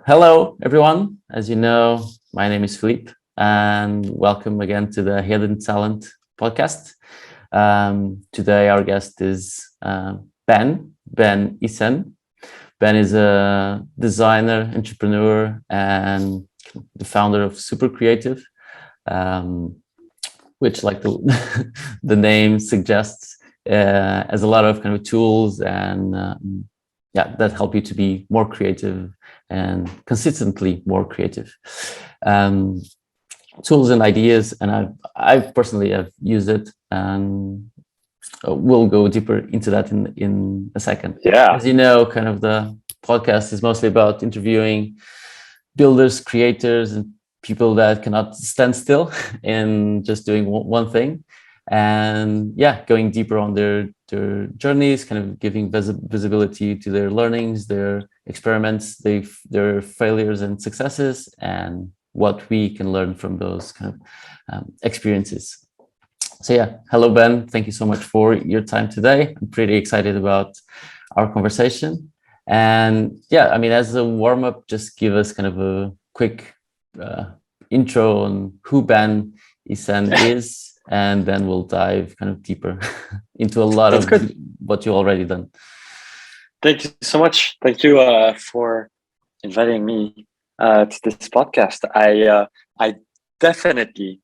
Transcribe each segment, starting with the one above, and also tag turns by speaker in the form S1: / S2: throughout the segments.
S1: Hello, everyone. As you know, my name is Philippe, and welcome again to the Hidden Talent podcast. Today, our guest is Ben Issenmann. Ben is a designer, entrepreneur, and the founder of Supercreative, um, which, like the name suggests, has a lot of kind of tools and that help you to be more creative and consistently more creative. Tools and ideas, and I personally have used it, and we'll go deeper into that in a second.
S2: Yeah,
S1: As you know, kind of the podcast is mostly about interviewing builders, creators, and people that cannot stand still and just doing one thing, and going deeper on their journeys, kind of giving visibility to their learnings, their experiments, their failures and successes, and what we can learn from those kind of experiences. So hello Ben, thank you so much for your time today. I'm pretty excited about our conversation. And I mean, as a warm-up, just give us kind of a quick intro on who Ben Issenmann is, and then we'll dive kind of deeper into a lot
S2: that's
S1: of
S2: good.
S1: what you've already done.
S2: Thank you so much. Thank you for inviting me to this podcast. I definitely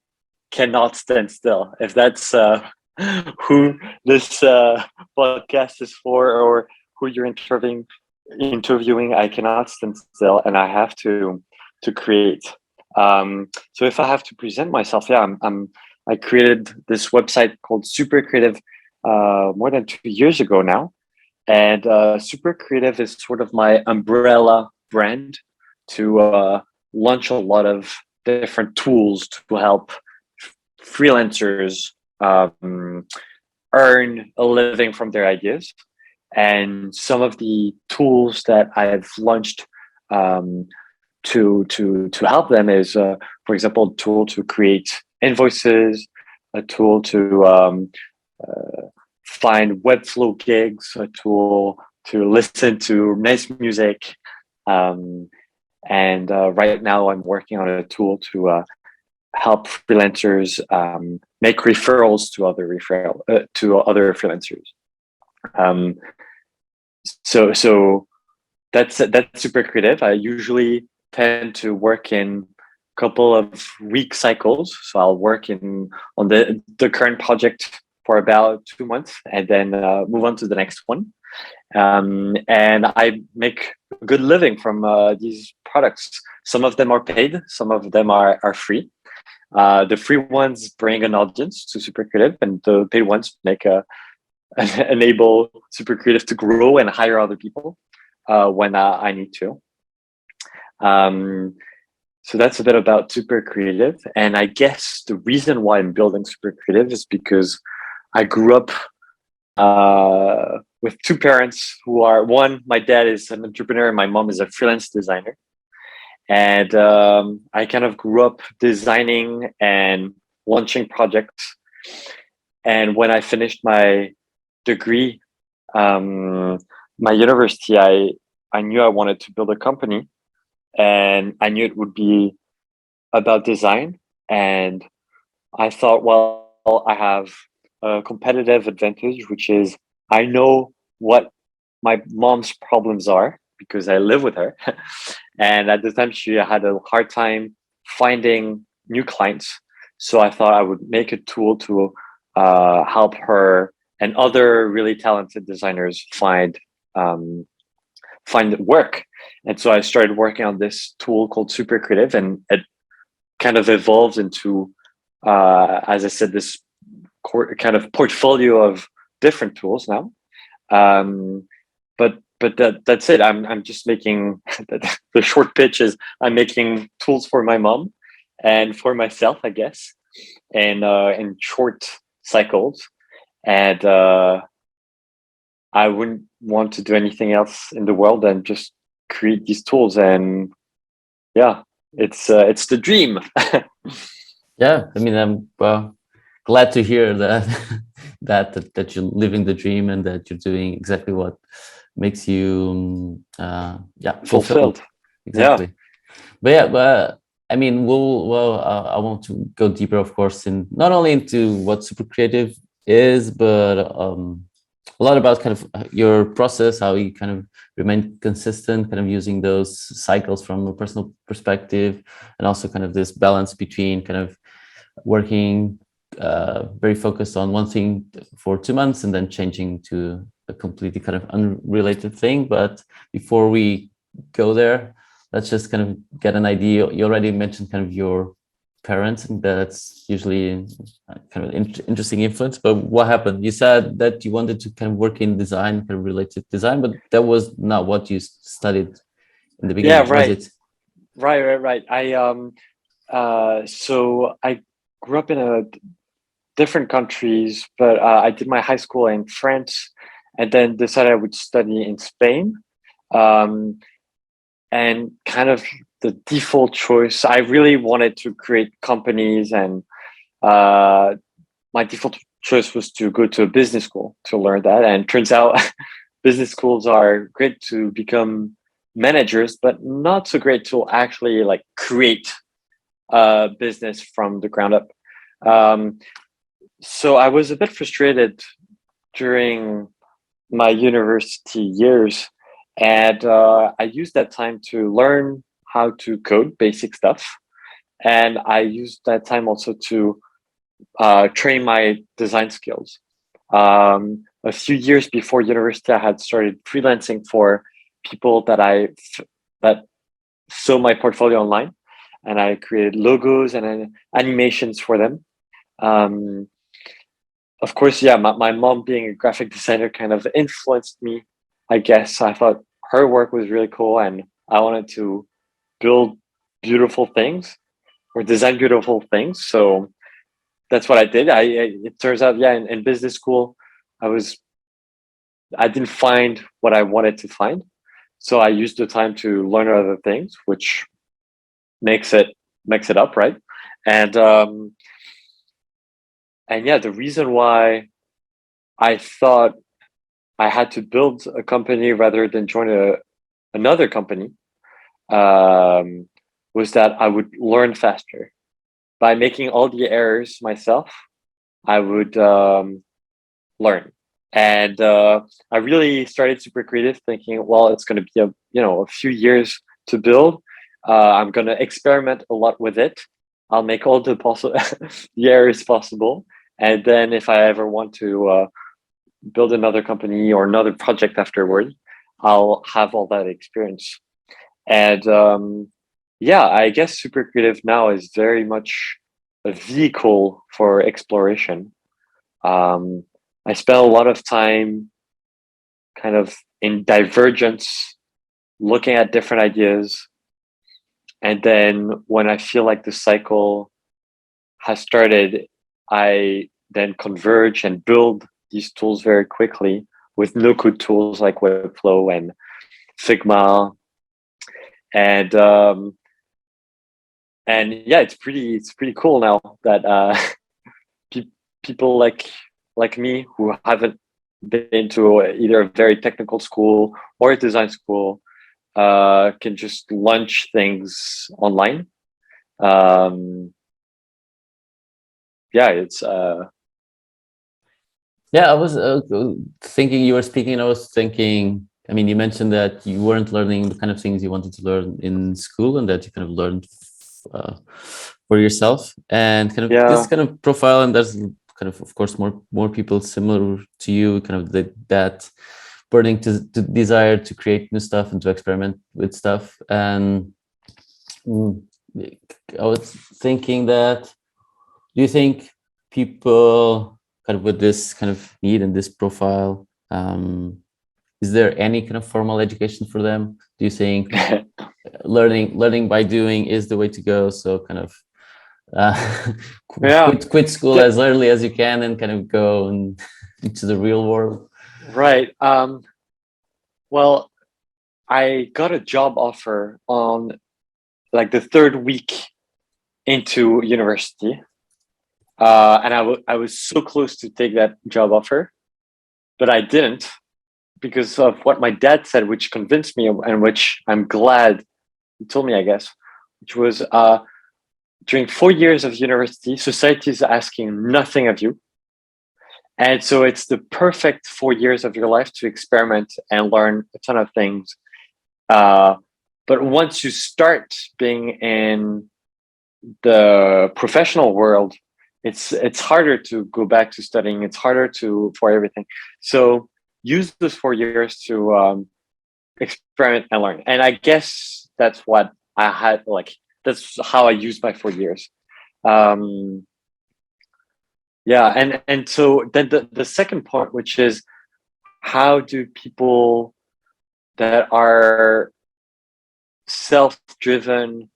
S2: cannot stand still. If that's who this podcast is for, or who you're interviewing, I cannot stand still, and I have to create. So if I have to present myself, I created this website called Supercreative more than 2 years ago now. And Supercreative is sort of my umbrella brand to launch a lot of different tools to help freelancers earn a living from their ideas. And some of the tools that I've launched to help them is, for example, a tool to create invoices, a tool to find webflow gigs, a tool to listen to nice music, and right now I'm working on a tool to help freelancers make referrals to other freelancers. So that's super creative. I usually tend to work in a couple of week cycles. So I'll work on the current project for about 2 months, and then move on to the next one. And I make a good living from these products. Some of them are paid, some of them are free. The free ones bring an audience to Super Creative, and the paid ones enable Super Creative to grow and hire other people when I need to. So that's a bit about Super Creative. And I guess the reason why I'm building Super Creative is because I grew up with two parents who are, one, my dad is an entrepreneur and my mom is a freelance designer. And I kind of grew up designing and launching projects. And when I finished my degree, my university, I knew I wanted to build a company, and I knew it would be about design. And I thought, well, I have a competitive advantage, which is I know what my mom's problems are because I live with her. And at the time, she had a hard time finding new clients. So I thought I would make a tool to help her and other really talented designers find work. And so I started working on this tool called Super Creative, and it kind of evolved into, as I said, this kind of portfolio of different tools now. But that's it. I'm just making the short pitch is I'm making tools for my mom and for myself, I guess, and in short cycles. And I wouldn't want to do anything else in the world than just create these tools. And it's the dream.
S1: I mean, I'm glad to hear that that you're living the dream and that you're doing exactly what makes you fulfilled.
S2: Yeah.
S1: exactly. But yeah, but I mean, I want to go deeper, of course, in not only into what super creative is, but a lot about kind of your process, how you kind of remain consistent, kind of using those cycles from a personal perspective, and also kind of this balance between kind of working very focused on one thing for 2 months and then changing to a completely kind of unrelated thing. But before we go there, let's just kind of get an idea. You already mentioned kind of your parents, and that's usually kind of interesting influence. But what happened? You said that you wanted to kind of work in design, kind of related design, but that was not what you studied in the
S2: Yeah,
S1: beginning, was
S2: right.
S1: it?
S2: Right. So I grew up in a different countries, but I did my high school in France and then decided I would study in Spain. Um, and kind of the default choice, I really wanted to create companies, and uh, my default choice was to go to a business school to learn that. And turns out business schools are great to become managers, but not so great to actually like create a business from the ground up. Um, so I was a bit frustrated during my university years, and I used that time to learn how to code basic stuff, and I used that time also to train my design skills. A few years before university, I had started freelancing for people that saw my portfolio online, and I created logos and animations for them. Um, of course, yeah, my mom being a graphic designer kind of influenced me, I guess. I thought her work was really cool, and I wanted to build beautiful things or design beautiful things. So that's what I did. It turns out, yeah, in business school, I was I didn't find what I wanted to find, so I used the time to learn other things, which makes it up, right? And and yeah, the reason why I thought I had to build a company rather than join another company um, was that I would learn faster by making all the errors myself. I would learn. And I really started super creative, thinking, well, it's going to be a few years to build. I'm going to experiment a lot with it. I'll make all the possible the errors possible, and then if I ever want to build another company or another project afterward, I'll have all that experience. And yeah, I guess super creative now is very much a vehicle for exploration. Um, I spent a lot of time kind of in divergence, looking at different ideas. And then when I feel like the cycle has started, I then converge and build these tools very quickly with no code tools like Webflow and Figma. And yeah, it's pretty cool now that pe- people like me who haven't been to either a very technical school or a design school can just launch things online. Um, yeah, it's
S1: Yeah, I was thinking you were speaking. I was thinking. I mean, you mentioned that you weren't learning the kind of things you wanted to learn in school, and that you kind of learned uh, for yourself. And kind of this
S2: yeah,
S1: kind of profile, and there's kind of course, more people similar to you, kind of that burning to desire to create new stuff and to experiment with stuff. And mm, I was thinking that. Do you think people kind of with this kind of need and this profile, is there any kind of formal education for them? Do you think learning by doing is the way to go? So kind of uh,
S2: yeah,
S1: quit school
S2: D-
S1: as early as you can and kind of go into the real world.
S2: right. Well, I got a job offer on like the third week into university, and I was so close to take that job offer, but I didn't because of what my dad said, which convinced me, and which I'm glad you told me, I guess, which was during 4 years of university, society is asking nothing of you. And so it's the perfect 4 years of your life to experiment and learn a ton of things. But once you start being in the professional world, it's harder to go back to studying. It's harder for everything. So use those 4 years to experiment and learn. And I guess that's what I had, like, that's how I used my 4 years. Yeah, and so then the second part, which is, how do people that are self-driven,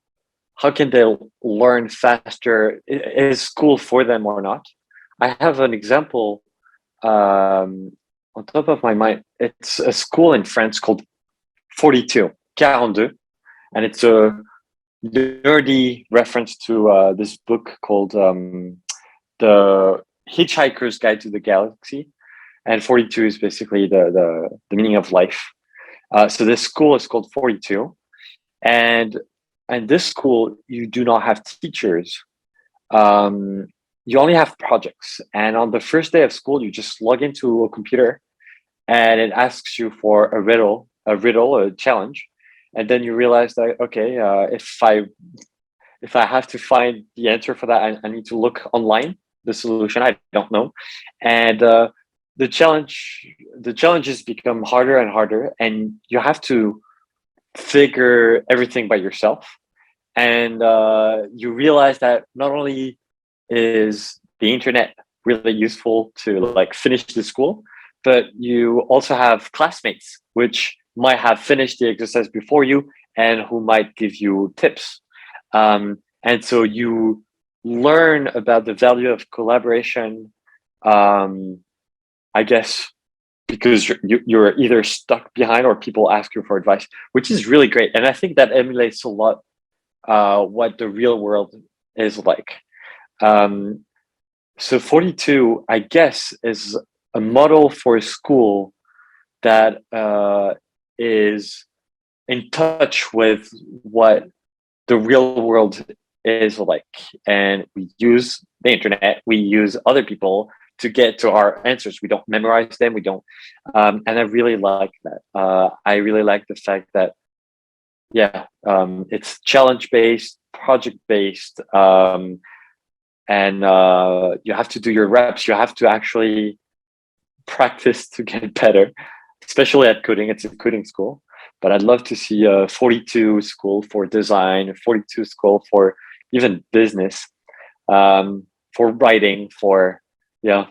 S2: how can they learn faster? Is school for them or not? I have an example on top of my mind. It's a school in France called 42, 42, and it's a nerdy reference to this book called The Hitchhiker's Guide to the Galaxy. And 42 is basically the meaning of life. So this school is called 42. And this school, you do not have teachers. You only have projects. And on the first day of school, you just log into a computer and it asks you for a riddle, a challenge. And then you realize that, okay, if I have to find the answer for that, I need to look online, the solution, I don't know. And the challenges become harder and harder, and you have to figure everything by yourself. And you realize that not only is the internet really useful to like finish the school, but you also have classmates which might have finished the exercise before you and who might give you tips. And so you learn about the value of collaboration, I guess, because you're either stuck behind or people ask you for advice, which is really great. And I think that emulates a lot what the real world is like. So 42, I guess, is a model for a school that is in touch with what the real world is like. And we use the internet, we use other people to get to our answers. We don't memorize them. We don't. And I really like that. I really like the fact that, yeah, it's challenge-based, project-based, and you have to do your reps. You have to actually practice to get better, especially at coding. It's a coding school. But I'd love to see a 42 school for design, a 42 school for even business, for writing, for, yeah.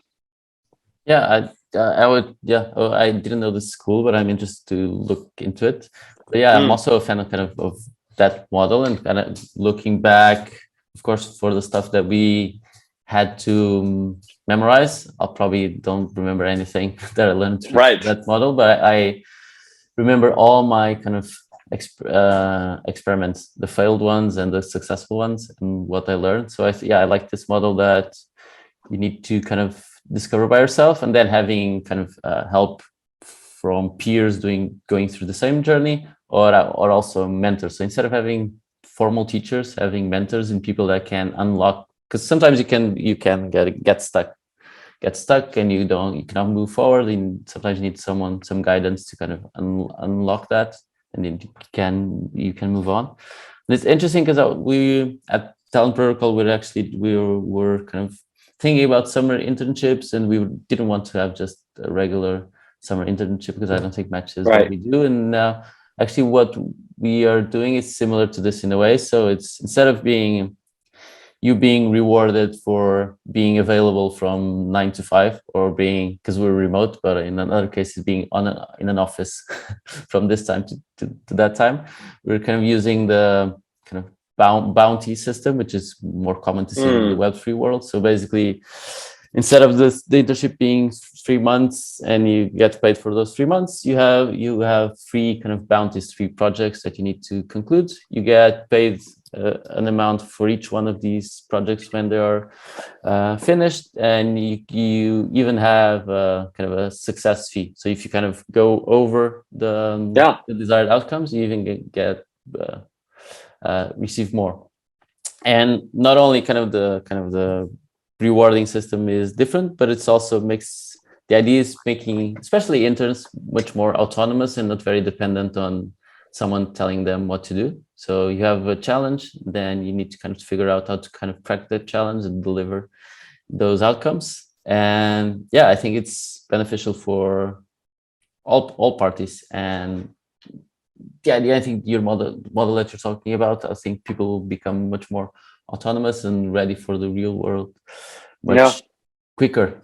S1: Yeah, I would. Yeah, oh, I didn't know this school, but I'm interested to look into it. But yeah, I'm also a fan of of that model, and kind of looking back, of course, for the stuff that we had to memorize. I'll probably don't remember anything that I learned through that model, but I remember all my kind of experiments, the failed ones and the successful ones, and what I learned. So I like this model that you need to kind of discover by yourself, and then having kind of help from peers going through the same journey, or also mentors. So instead of having formal teachers, having mentors and people that can unlock, because sometimes you can get stuck and you cannot move forward, and sometimes you need some guidance to kind of unlock that, and then you can move on. And it's interesting because we at Talent Protocol we were kind of thinking about summer internships, and we didn't want to have just a regular summer internship because I don't think matches what we do. And now actually what we are doing is similar to this in a way. So it's, instead of being rewarded for being available from 9 to 5, or being, because we're remote, but in other cases being in an office from this time to that time, we're kind of using the kind of bounty system, which is more common to see in the Web3 world. So basically, instead of the internship being 3 months and you get paid for those 3 months, you have free kind of bounties, free projects that you need to conclude. You get paid an amount for each one of these projects when they are finished, and you even have kind of a success fee. So if you kind of go over the desired outcomes, you even get receive more. And not only kind of the rewarding system is different, but it's also makes the idea is making especially interns much more autonomous and not very dependent on someone telling them what to do. So you have a challenge, then you need to kind of figure out how to kind of crack that challenge and deliver those outcomes. And yeah, I think it's beneficial for all parties. And yeah, I think your model that you're talking about, I think people will become much more autonomous and ready for the real world much quicker.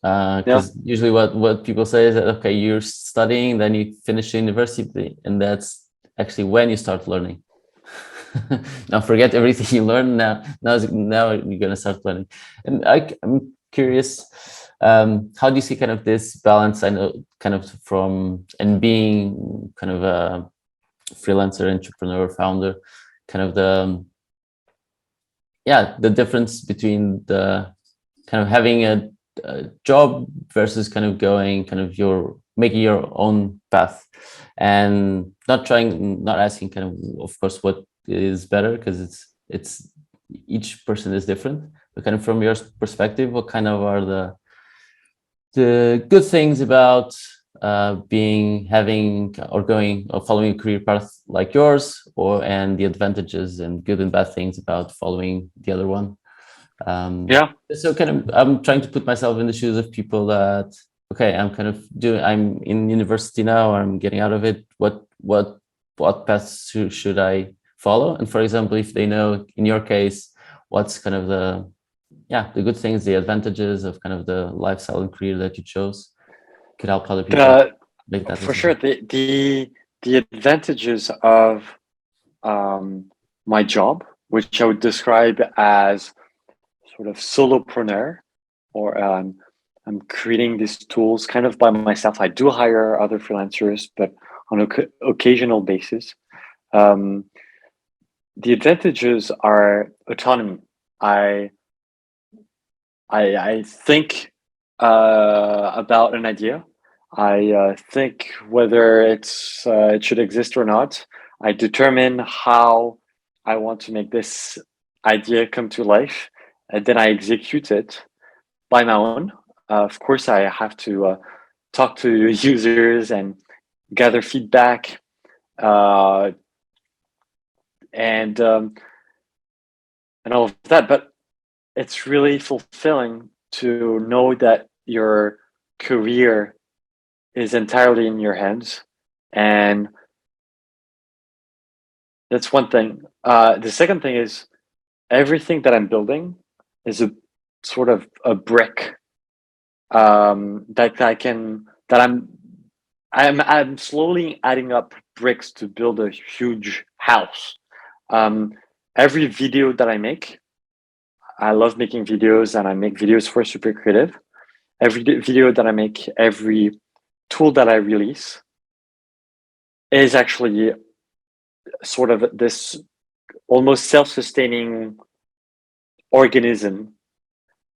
S1: Because usually what people say is that, okay, you're studying, then you finish university, and that's actually when you start learning. Now forget everything you learned. Now you're gonna start learning. And I'm curious, how do you see kind of this balance? I know kind of from and being kind of a freelancer, entrepreneur, founder, kind of the difference between the kind of having a job versus kind of making your own path, and not asking kind of course what is better, because it's each person is different, but kind of from your perspective, what kind of are the good things about following a career path like yours, and the advantages and good and bad things about following the other one. So kind of I'm trying to put myself in the shoes of people that, okay, I'm in university now, I'm getting out of it, what paths should I follow? And for example, if they know, in your case, what's kind of the good things, the advantages of kind of the lifestyle and career that you chose, could help other people make that
S2: For
S1: decision.
S2: sure, the advantages of my job, which I would describe as sort of solopreneur, or I'm creating these tools kind of by myself. I do hire other freelancers, but on an occasional basis. The advantages are autonomy. I think about an idea. I think whether it should exist or not. I determine how I want to make this idea come to life, and then I execute it by my own. Of course, I have to talk to users and gather feedback, uh, and all of that. But it's really fulfilling to know that your career is entirely in your hands, and that's one thing. The second thing is everything that I'm building is a sort of a brick I'm slowly adding up bricks to build a huge house. Um, every video that I make, I love making videos, and I make videos for Super Creative. Every video that I make, every tool that I release is actually sort of this almost self-sustaining organism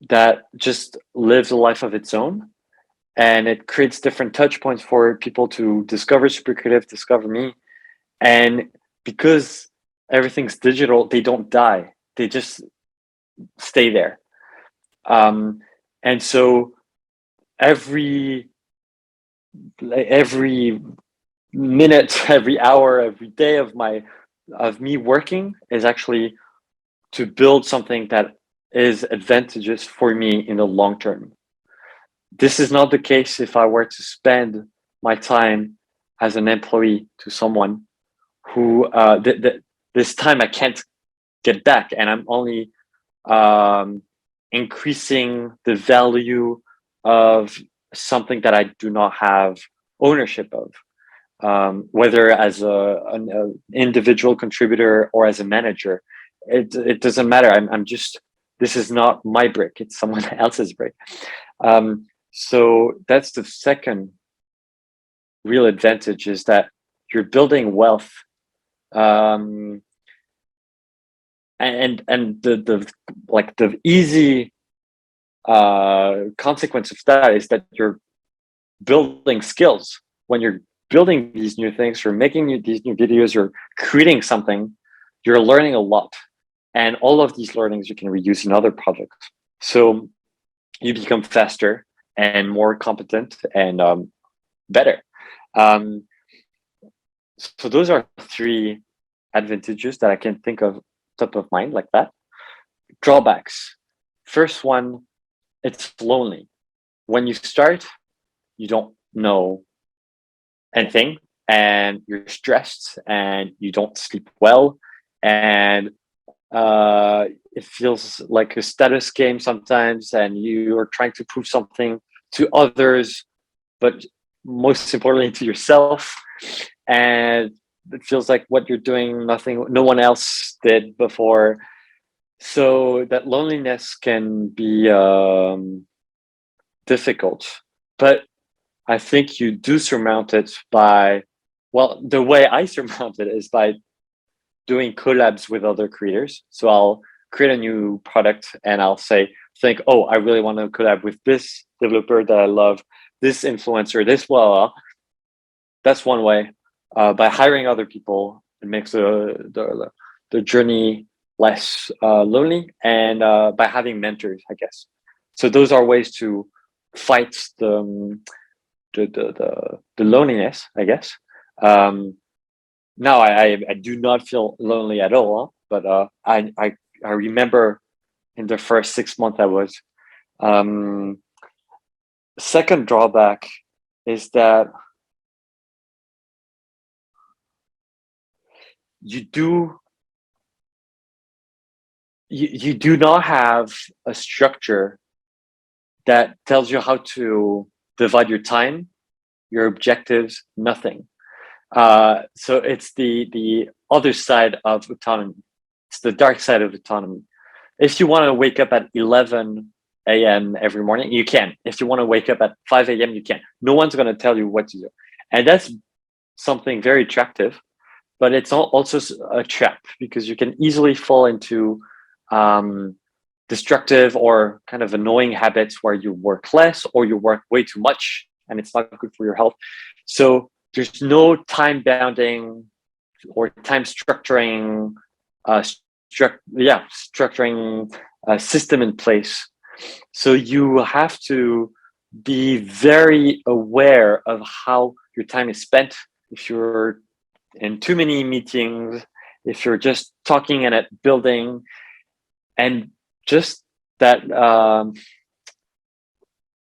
S2: that just lives a life of its own, and it creates different touch points for people to discover Super Creative, discover me. And because everything's digital, they don't die, they just stay there. And so every minute, every hour, every day of me working is actually to build something that is advantageous for me in the long term. This is not the case if I were to spend my time as an employee to someone who this time I can't get back, and I'm only increasing the value of something that I do not have ownership of. Whether as an individual contributor or as a manager, it doesn't matter. I'm just, this is not my brick; it's someone else's brick. So that's the second real advantage, is that you're building wealth, and the easy consequence of that is that you're building skills. When you're building these new things, you're making these new videos, you're creating something, you're learning a lot. And all of these learnings you can reuse in other projects. So you become faster and more competent and better. So those are 3 advantages that I can think of top of mind like that. Drawbacks. First one, it's lonely. When you start, you don't know anything and you're stressed and you don't sleep well, and it feels like a status game sometimes, and you are trying to prove something to others, but most importantly to yourself. And it feels like what you're doing, no one else did before. So that loneliness can be difficult, but I think you do surmount it by, well, the way I surmount it is by doing collabs with other creators. So I'll create a new product and I'll think, oh, I really want to collab with this developer that I love, this influencer, this blah. That's one way. By hiring other people, it makes the journey less lonely, and by having mentors, I guess. So those are ways to fight the loneliness, I guess. Now I do not feel lonely at all, but I remember in the first 6 months I was. Second drawback is that you do not have a structure that tells you how to divide your time, your objectives, nothing. So it's the other side of autonomy. It's the dark side of autonomy. If you want to wake up at 11 a.m. every morning, you can. If you want to wake up at 5 a.m., you can. No one's going to tell you what to do. And that's something very attractive, but it's also a trap, because you can easily fall into destructive or kind of annoying habits where you work less or you work way too much, and it's not good for your health. So there's no time bounding or time structuring structuring system in place. So you have to be very aware of how your time is spent. If you're in too many meetings, if you're just talking and at building, and just that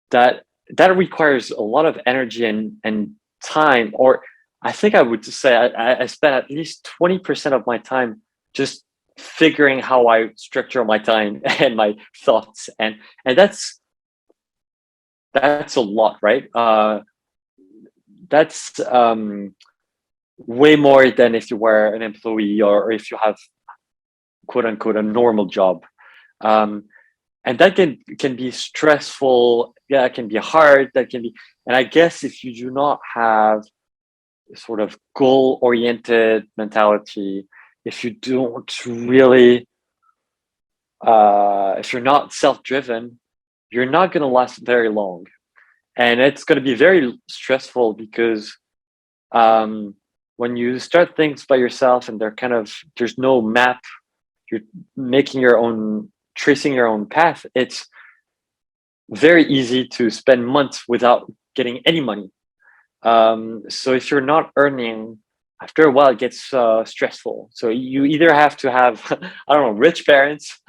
S2: that requires a lot of energy and time. Or I think I would just say I spend at least 20% of my time just figuring how I structure my time and my thoughts, and that's a lot, right? That's way more than if you were an employee, or if you have quote unquote a normal job. And that can be stressful. Yeah, it can be hard. That can be, and I guess if you do not have sort of goal-oriented mentality, if you don't really, if you're not self-driven, you're not going to last very long, and it's going to be very stressful, because when you start things by yourself and there's no map, you're making your own, tracing your own path, it's very easy to spend months without getting any money. So if you're not earning, after a while it gets stressful. So you either have to have I don't know, rich parents,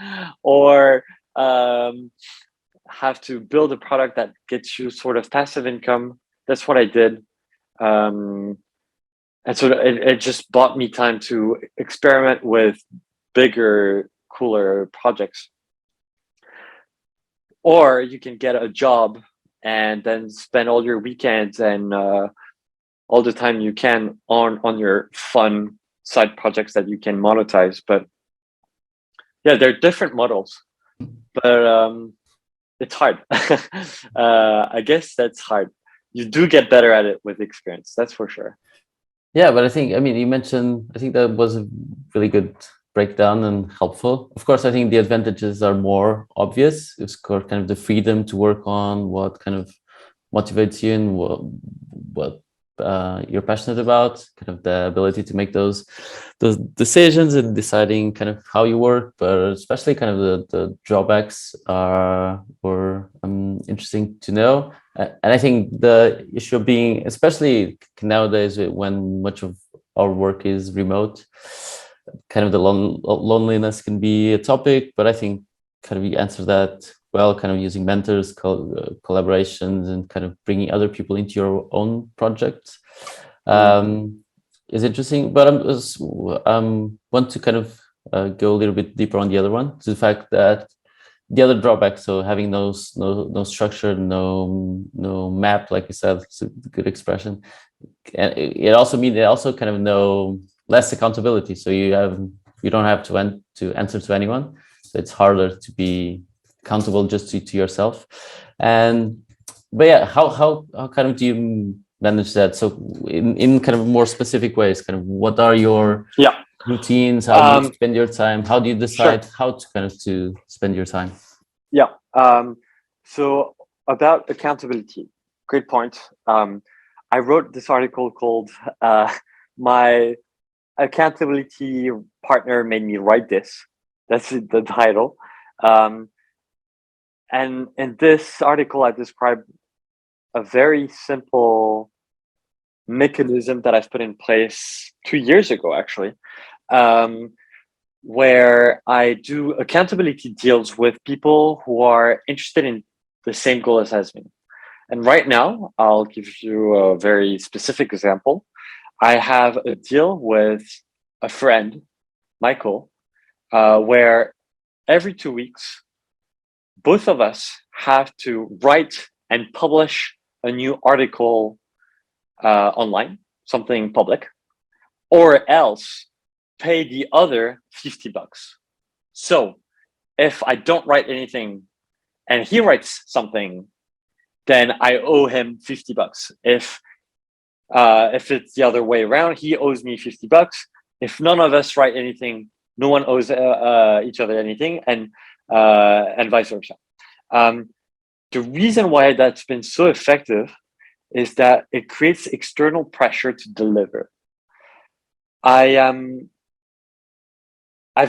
S2: or have to build a product that gets you sort of passive income. That's what I did. And so it just bought me time to experiment with bigger, cooler projects. Or you can get a job and then spend all your weekends and all the time you can on your fun side projects that you can monetize. But yeah, they're different models, but it's hard. I guess that's hard. You do get better at it with experience, that's for sure.
S1: Yeah, but I think, I mean, you mentioned, I think that was a really good breakdown and helpful. Of course, I think the advantages are more obvious. It's kind of the freedom to work on what kind of motivates you and what you're passionate about, kind of the ability to make those decisions and deciding kind of how you work, but especially kind of the drawbacks were interesting to know. And I think the issue of being, especially nowadays when much of our work is remote, kind of the loneliness can be a topic, but I think kind of you answer that well, kind of using mentors, collaborations, and kind of bringing other people into your own projects is interesting. But I want to kind of go a little bit deeper on the other one, to the fact that the other drawback, so having no structure, no map, like you said, it's a good expression. And it also kind of no less accountability. So you don't have to answer to anyone. So it's harder to be accountable just to yourself. But yeah, how kind of do you manage that? So in kind of more specific ways, kind of what are your routines? How do you spend your time? How do you decide how to kind of to spend your time?
S2: Yeah. So about accountability, great point. I wrote this article called "My Accountability Partner Made Me Write This." That's the title. And in this article, I describe a very simple mechanism that I've put in place 2 years ago, actually, where I do accountability deals with people who are interested in the same goal as me. And right now, I'll give you a very specific example. I have a deal with a friend, Michael, where every 2 weeks, both of us have to write and publish a new article online, something public, or else pay the other $50. So if I don't write anything and he writes something, then I owe him $50. If it's the other way around, he owes me $50. If none of us write anything, no one owes each other anything, and vice versa. The reason why that's been so effective is that it creates external pressure to deliver. I've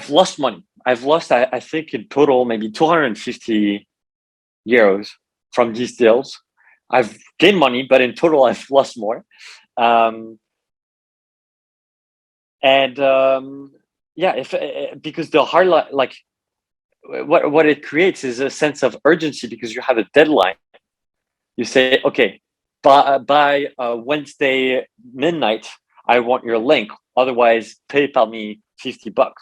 S2: lost money. I've lost, I think, in total maybe 250 euros from these deals. I've gained money, but in total, I've lost more. Because the hard, like, what it creates is a sense of urgency because you have a deadline. You say, okay, by Wednesday midnight, I want your link. Otherwise, PayPal me $50.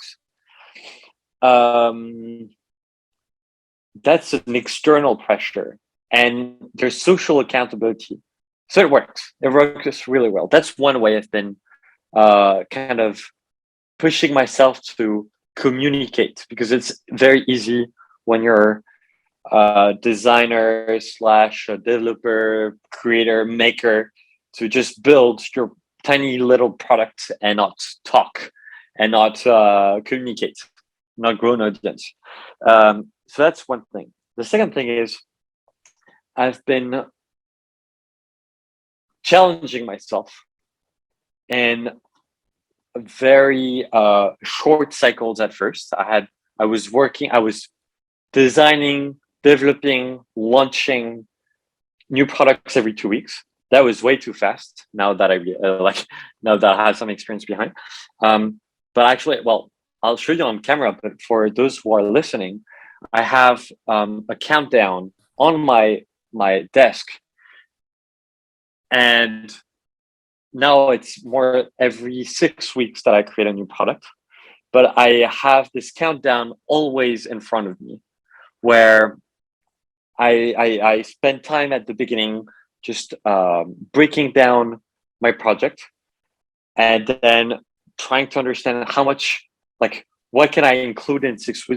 S2: That's an external pressure, and there's social accountability. So it works. It works really well. That's one way I've been kind of pushing myself to communicate, because it's very easy when you're a designer / developer, creator, maker, to just build your tiny little product and not talk and not communicate, not grow an audience. So that's one thing. The second thing is I've been challenging myself in very short cycles at first. I was designing, developing, launching new products every 2 weeks. That was way too fast. Now that now that I have some experience behind. But actually, well, I'll show you on camera. But for those who are listening, I have a countdown on my desk, and now it's more every 6 weeks that I create a new product. But I have this countdown always in front of me, where I spend time at the beginning just breaking down my project, and then trying to understand how much, like, what can I include in 6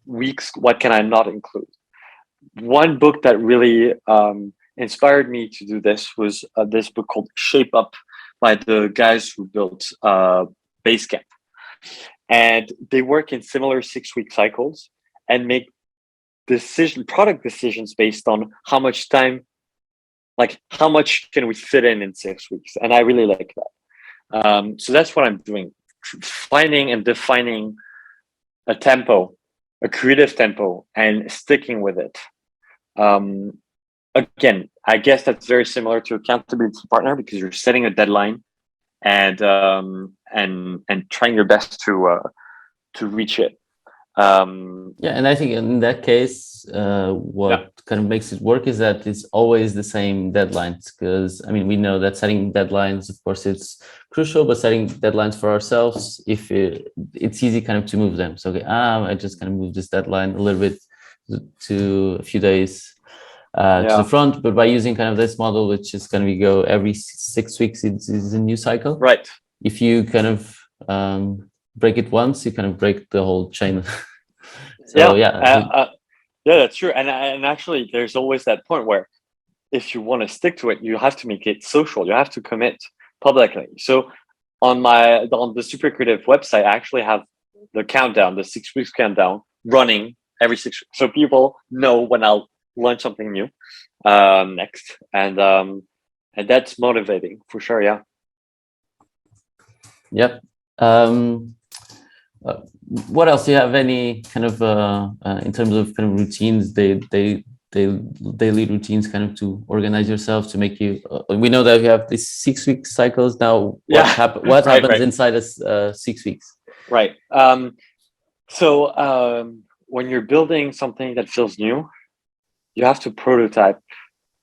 S2: weeks, what can I not include. One book that really inspired me to do this was this book called Shape Up by the guys who built Basecamp. And they work in similar 6-week cycles and make product decisions based on how much time like how much can we fit in 6 weeks? And I really like that. So that's what I'm doing, finding and defining a tempo, a creative tempo, and sticking with it. Again, I guess that's very similar to accountability partner, because you're setting a deadline and trying your best to reach it.
S1: Yeah, and I think in that case, what kind of makes it work is that it's always the same deadlines. Because I mean, we know that setting deadlines, of course, it's crucial, but setting deadlines for ourselves, if it's easy kind of to move them. So, okay, I just kind of move this deadline a little bit to a few days to the front, but by using kind of this model, which is going to go every 6 weeks, it's a new cycle.
S2: Right.
S1: If you kind of break it once, you kind of break the whole chain. So
S2: yeah, that's true. And actually, there's always that point where if you want to stick to it, you have to make it social. You have to commit publicly. So on the Super Creative website, I actually have the countdown, the 6 weeks countdown running every 6 weeks. So people know when I'll launch something new next. And that's motivating for sure. Yeah.
S1: Yep. What else? Do you have any kind of in terms of kind of routines, daily routines, kind of to organize yourself, to make you? We know that you have these 6 week cycles now. What happens inside us 6 weeks?
S2: Right. So when you're building something that feels new, you have to prototype.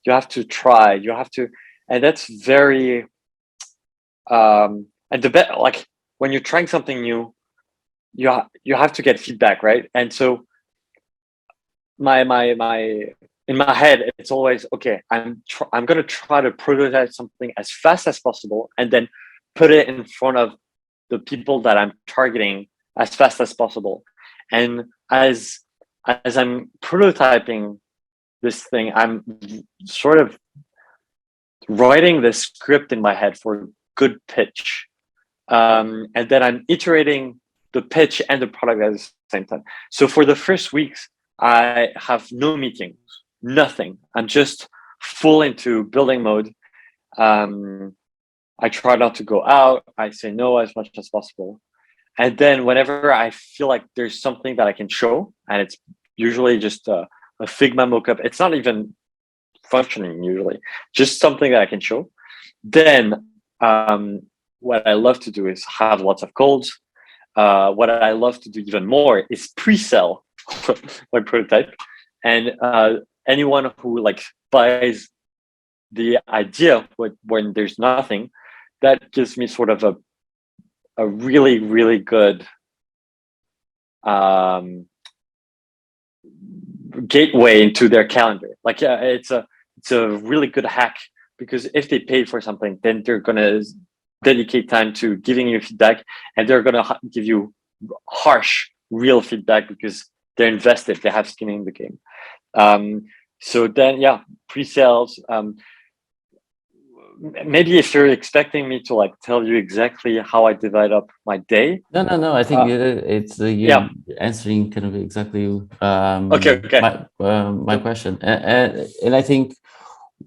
S2: You have to try. You have to, and that's very. And like when you're trying something new, you have to get feedback, right? And so my in my head, it's always, okay, I'm going to try to prototype something as fast as possible, and then put it in front of the people that I'm targeting as fast as possible. And as I'm prototyping this thing, I'm sort of writing the script in my head for a good pitch. And then I'm iterating the pitch and the product at the same time. So for the first weeks, I have no meetings, nothing. I'm just full into building mode. I try not to go out. I say no as much as possible. And then whenever I feel like there's something that I can show, and it's usually just a Figma mockup, it's not even functioning usually, just something that I can show. Then what I love to do is have lots of calls. What I love to do even more is pre-sell my prototype, and anyone who like buys the idea when there's nothing, that gives me sort of a really, really good gateway into their calendar. Like it's a really good hack, because if they pay for something, then they're gonna dedicate time to giving you feedback, and they're gonna give you harsh, real feedback, because they're invested, they have skin in the game. So then, pre-sales. Maybe if you're expecting me to like tell you exactly how I divide up my day.
S1: No. I think it's you're answering kind of exactly my question. And I think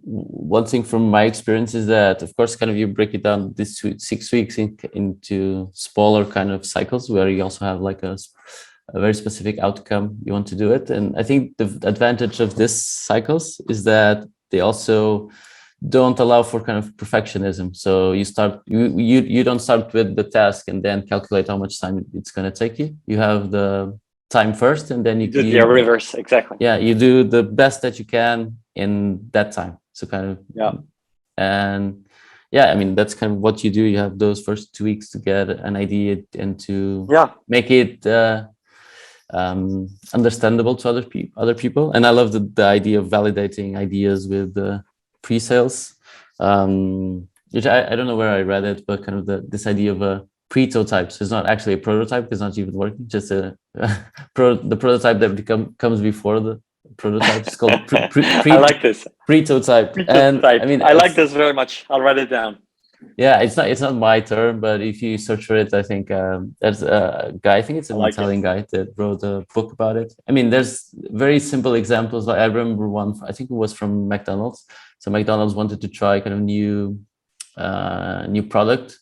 S1: one thing from my experience is that, of course, kind of you break it down this 6 weeks into smaller kind of cycles, where you also have like a very specific outcome you want to do it. And I think the advantage of this cycles is that they also don't allow for kind of perfectionism. So you don't start with the task and then calculate how much time it's going to take you. You have the time first, and then you do the
S2: reverse. Exactly.
S1: Yeah, you do the best that you can in that time. So kind of and I mean, that's kind of what you do. You have those first 2 weeks to get an idea and to make it understandable to other people. And I love the idea of validating ideas with pre-sales, which I don't know where I read it, but kind of this idea of a prototype. So it's not actually a prototype, it's not even working, just the prototype that comes before the prototype. It's called
S2: I like this.
S1: Prototype. And I mean,
S2: I like this very much. I'll write it down.
S1: Yeah, it's not my term, but if you search for it, I think there's a guy, I think it's an Italian guy that wrote a book about it. I mean, there's very simple examples. I remember one, I think it was from McDonald's, So McDonald's wanted to try kind of new product,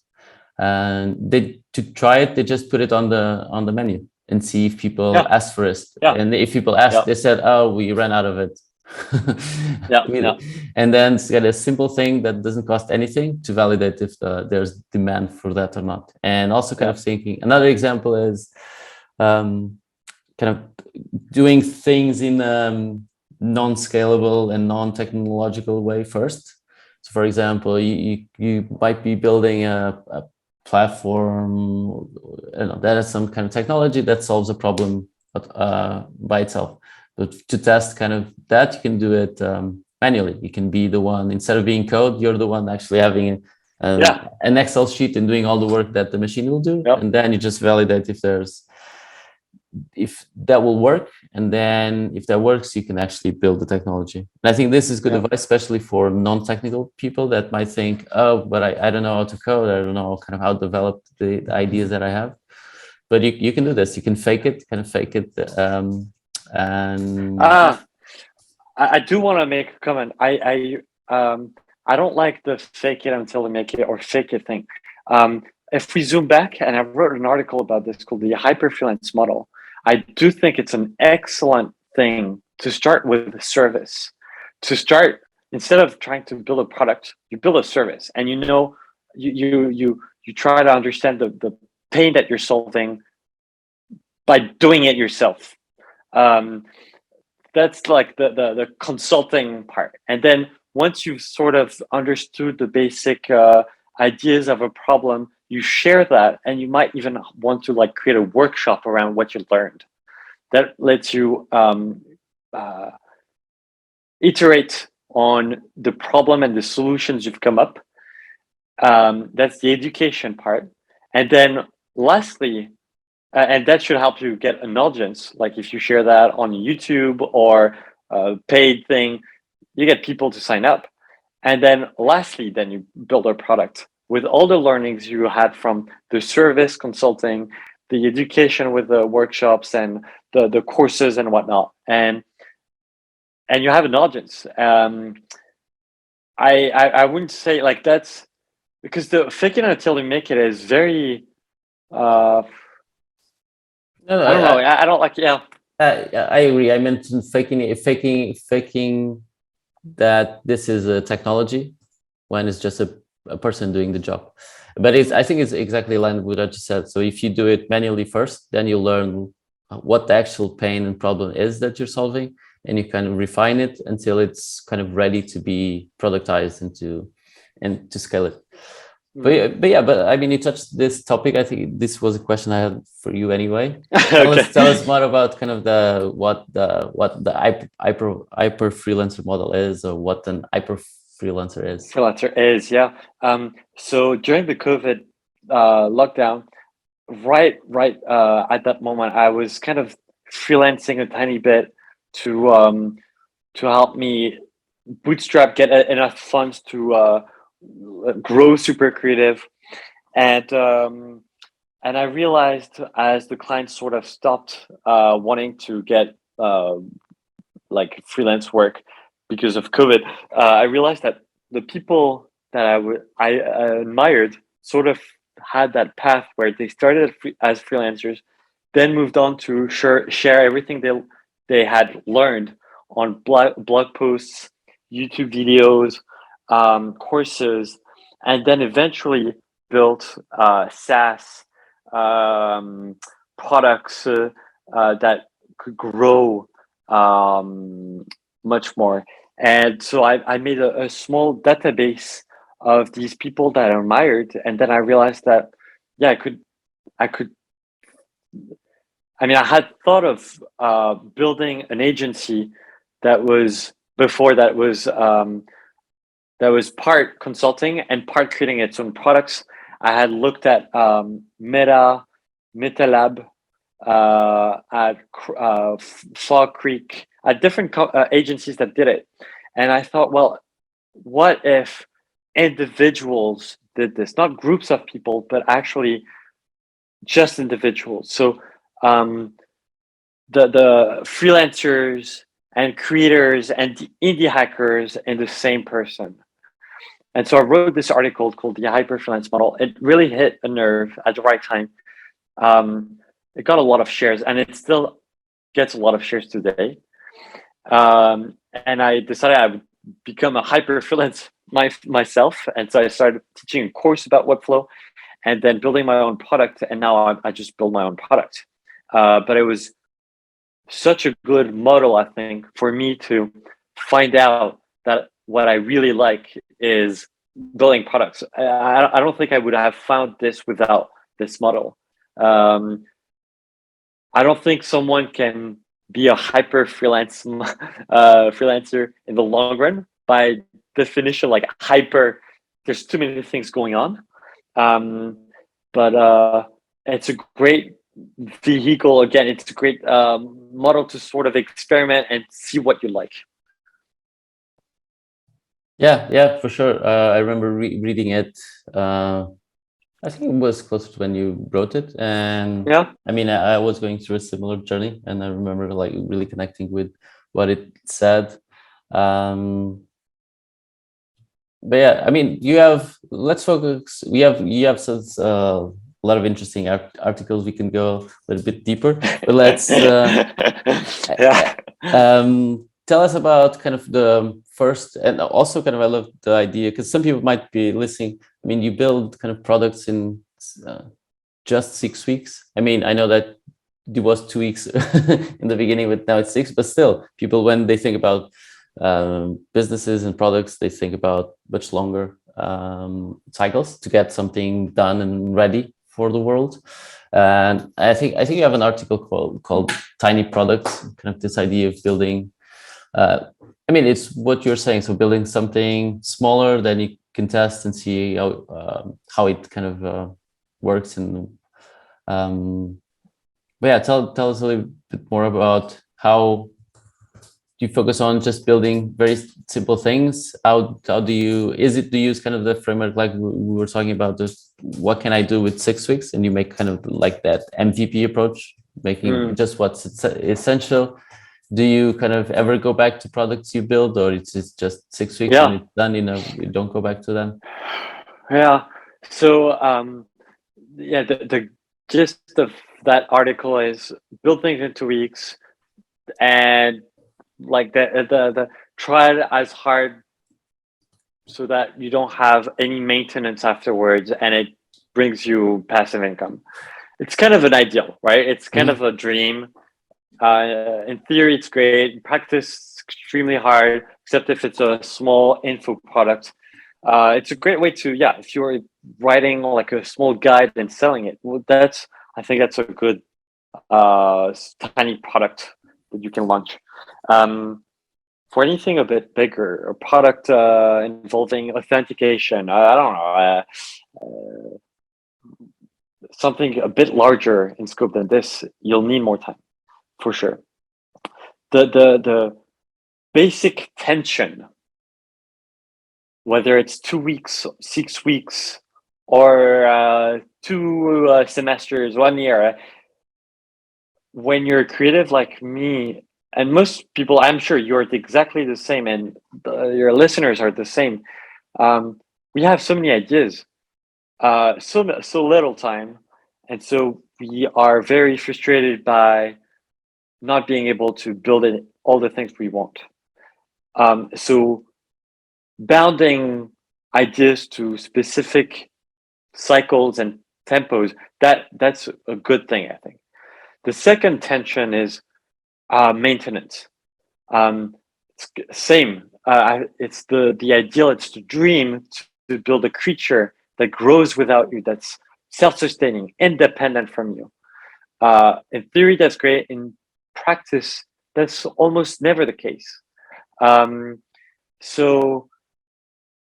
S1: and to try it, they just put it on the menu and see if people
S2: Yeah.
S1: ask for it.
S2: Yeah.
S1: And if people ask,
S2: Yeah.
S1: they said, "Oh, we ran out of it."
S2: Yeah. Yeah.
S1: And then get a simple thing that doesn't cost anything to validate if there's demand for that or not. And also kind of thinking, another example is kind of doing things in non-scalable and non-technological way first. So for example, you might be building a platform, that is some kind of technology that solves a problem by itself. But to test kind of that, you can do it manually. You can be the one, instead of being code, you're the one actually having an Excel sheet and doing all the work that the machine will do.
S2: Yep.
S1: And then you just validate if that will work. And then if that works, you can actually build the technology. And I think this is good advice, especially for non-technical people that might think, oh, but I don't know how to code. I don't know kind of how to develop the ideas that I have. But you can do this. You can fake it. And
S2: I do want to make a comment. I don't like the fake it until they make it or fake it thing. If we zoom back, and I wrote an article about this called the hyper-freelance model, I do think it's an excellent thing to start with a service. To start, instead of trying to build a product, you build a service, and you try to understand the pain that you're solving by doing it yourself. That's like the consulting part. And then once you've sort of understood the basic ideas of a problem, you share that, and you might even want to like create a workshop around what you learned. That lets you iterate on the problem and the solutions you've come up. That's the education part. And then lastly, and that should help you get an audience. Like if you share that on YouTube or a paid thing, you get people to sign up. And then lastly, then you build a product with all the learnings you had from the service consulting, the education with the workshops and the courses and whatnot. And you have an audience. I wouldn't say like that's because the fake it until you make it is very
S1: no,
S2: I don't know. I don't like. Yeah.
S1: I agree. I mentioned faking that this is a technology when it's just a person doing the job. But I think it's exactly aligned with what you said. So if you do it manually first, then you learn what the actual pain and problem is that you're solving, and you kind of refine it until it's kind of ready to be productized and to scale it. But I mean, you touched this topic. I think this was a question I had for you anyway. Tell us more about kind of what the hyper freelancer model is, or what an hyper freelancer is.
S2: Freelancer is, yeah. So during the COVID lockdown, right at that moment, I was kind of freelancing a tiny bit to help me bootstrap, get enough funds to grow super creative, and I realized as the clients sort of stopped wanting to get like freelance work because of COVID, I realized that the people that I admired sort of had that path where they started as freelancers, then moved on to share everything they had learned on blog posts, YouTube videos, courses, and then eventually built SaaS products that could grow much more. And so I made a small database of these people that I admired, and then I realized that yeah, I could. I mean, I had thought of building an agency that was before that was part consulting and part creating its own products. I had looked at MetaLab, at Fog Creek, at different agencies that did it. And I thought, well, what if individuals did this? Not groups of people, but actually just individuals. So the freelancers and creators and the indie hackers in the same person. And so I wrote this article called the hyper-freelance model. It really hit a nerve at the right time. It got a lot of shares, and it still gets a lot of shares today. And I decided I would become a hyper-freelance myself. And so I started teaching a course about Webflow and then building my own product. And now I just build my own product. But it was such a good model, I think, for me to find out that what I really like is building products. I don't think I would have found this without this model. I don't think someone can be a hyper freelancer in the long run. By definition, like hyper, there's too many things going on. But it's a great vehicle. Again, it's a great model to sort of experiment and see what you like.
S1: Yeah, for sure. I remember reading it. I think it was close to when you wrote it, and
S2: Yeah,
S1: I mean, I was going through a similar journey, and I remember like really connecting with what it said. But yeah, I mean, let's focus. You have such a lot of interesting articles. We can go a little bit deeper, but let's
S2: yeah.
S1: tell us about kind of the first, and also kind of I love the idea because some people might be listening. I mean, you build kind of products in just 6 weeks. I mean, I know that it was 2 weeks in the beginning, but now it's 6. But still, people, when they think about businesses and products, they think about much longer cycles to get something done and ready for the world. And I think you have an article called Tiny Products, kind of this idea of building. I mean, it's what you're saying. So building something smaller, then you can test and see how it kind of works. And but yeah, tell us a little bit more about how you focus on just building very simple things. How do you, is it to use kind of the framework like we were talking about, just what can I do with 6 weeks, and you make kind of like that MVP approach, making just what's essential? Do you kind of ever go back to products you build, or it's just 6 weeks
S2: Yeah.
S1: and it's done, you don't go back to them?
S2: Yeah. So yeah, the gist of that article is build things in 2 weeks and like the try it as hard so that you don't have any maintenance afterwards and it brings you passive income. It's kind of an ideal, right? It's kind of a dream. In theory, it's great. In practice, it's extremely hard, except if it's a small info product. It's a great way to, yeah, if you're writing like a small guide and selling it, well, I think that's a good tiny product that you can launch. For anything a bit bigger, a product involving authentication, I don't know, something a bit larger in scope than this, you'll need more time for sure. The basic tension, whether it's 2 weeks, 6 weeks, or 2 semesters, 1 year, when you're creative like me, and most people, I'm sure you're exactly the same, and your listeners are the same. We have so many ideas, so little time, and so we are very frustrated by not being able to build it all the things we want. So bounding ideas to specific cycles and tempos, that's a good thing, I think. The second tension is maintenance. It's same. It's the ideal. It's the dream to build a creature that grows without you, that's self-sustaining, independent from you. In theory, that's great. In practice, that's almost never the case. So